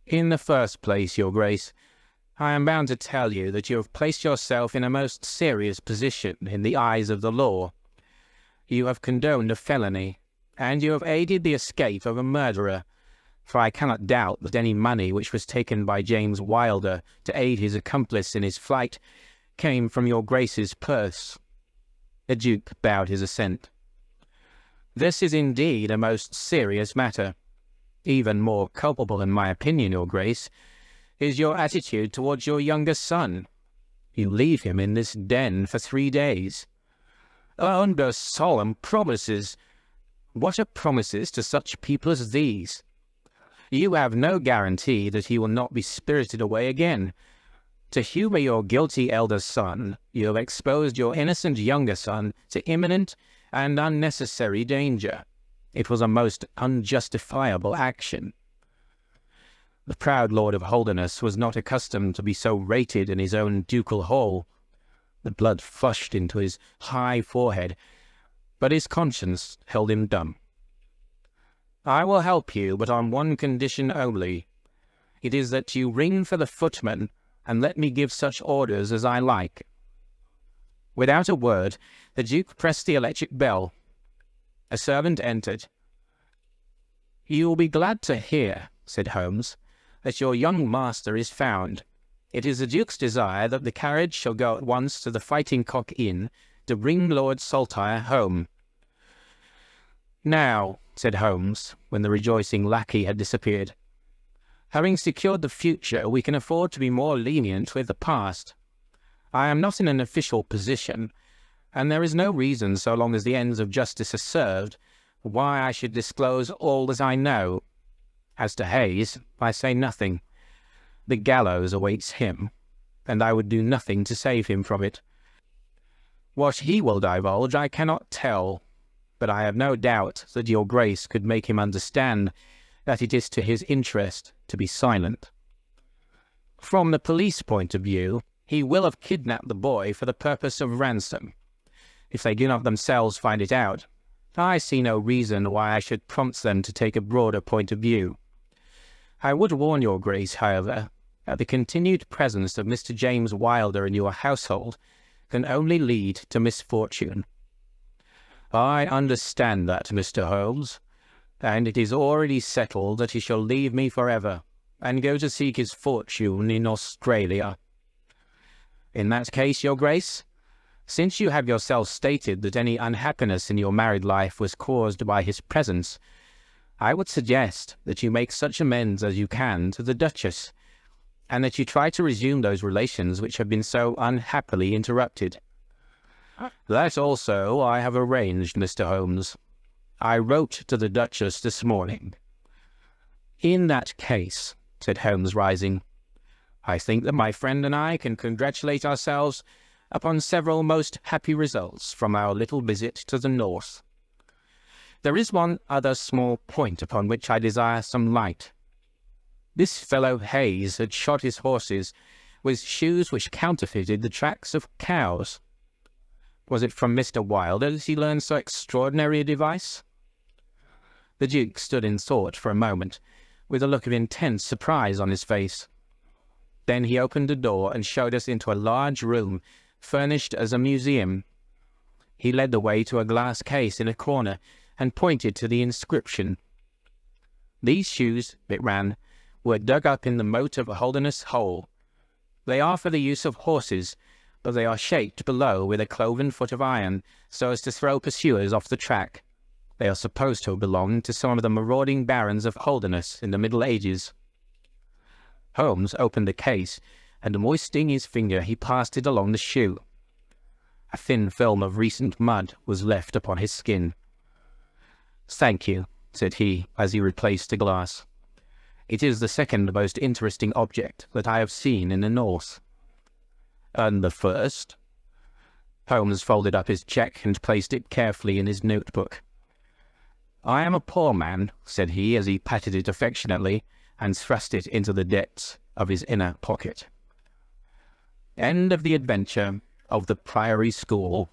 "In the first place, Your Grace, I am bound to tell you that you have placed yourself in a most serious position in the eyes of the law. You have condoned a felony, and you have aided the escape of a murderer, for I cannot doubt that any money which was taken by James Wilder to aid his accomplice in his flight came from your Grace's purse." The Duke bowed his assent. "This is indeed a most serious matter. Even more culpable, in my opinion, Your Grace, is your attitude towards your younger son. You leave him in this den for 3 days. Under solemn promises. What are promises to such people as these? You have no guarantee that he will not be spirited away again. To humour your guilty elder son, you have exposed your innocent younger son to imminent and unnecessary danger. It was a most unjustifiable action." The proud Lord of Holderness was not accustomed to be so rated in his own ducal hall. The blood flushed into his high forehead, but his conscience held him dumb. "I will help you, but on one condition only. It is that you ring for the footman and let me give such orders as I like." Without a word, the Duke pressed the electric bell. A servant entered. "You will be glad to hear," said Holmes, "that your young master is found. It is the Duke's desire that the carriage shall go at once to the Fighting Cock Inn to bring Lord Saltire home." "Now," said Holmes, when the rejoicing lackey had disappeared, "having secured the future, we can afford to be more lenient with the past. I am not in an official position, and there is no reason, so long as the ends of justice are served, why I should disclose all that I know. As to Hayes, I say nothing. The gallows awaits him, and I would do nothing to save him from it. What he will divulge I cannot tell, but I have no doubt that your Grace could make him understand that it is to his interest to be silent. From the police point of view, he will have kidnapped the boy for the purpose of ransom. If they do not themselves find it out, I see no reason why I should prompt them to take a broader point of view. I would warn your Grace, however, that the continued presence of Mr. James Wilder in your household can only lead to misfortune." "I understand that, Mr. Holmes, and it is already settled that he shall leave me forever, and go to seek his fortune in Australia." "In that case, your Grace, since you have yourself stated that any unhappiness in your married life was caused by his presence, I would suggest that you make such amends as you can to the Duchess, and that you try to resume those relations which have been so unhappily interrupted." "That also I have arranged, Mr. Holmes. I wrote to the Duchess this morning." "In that case," said Holmes, rising, "I think that my friend and I can congratulate ourselves upon several most happy results from our little visit to the north. There is one other small point upon which I desire some light. This fellow Hayes had shod his horses with shoes which counterfeited the tracks of cows. Was it from Mr. Wilder that he learned so extraordinary a device?" The Duke stood in thought for a moment, with a look of intense surprise on his face. Then he opened a door and showed us into a large room, furnished as a museum. He led the way to a glass case in a corner and pointed to the inscription. "These shoes," it ran, "were dug up in the moat of Holderness Hole. They are for the use of horses, but they are shaped below with a cloven foot of iron, so as to throw pursuers off the track. They are supposed to have belonged to some of the marauding barons of Holderness in the Middle Ages." Holmes opened the case, and moistening his finger, he passed it along the shoe. A thin film of recent mud was left upon his skin. "Thank you," said he, as he replaced the glass. "It is the second most interesting object that I have seen in the north." "And the first?" Holmes folded up his cheque and placed it carefully in his notebook. "I am a poor man," said he, as he patted it affectionately and thrust it into the depths of his inner pocket. End of the adventure of the Priory School.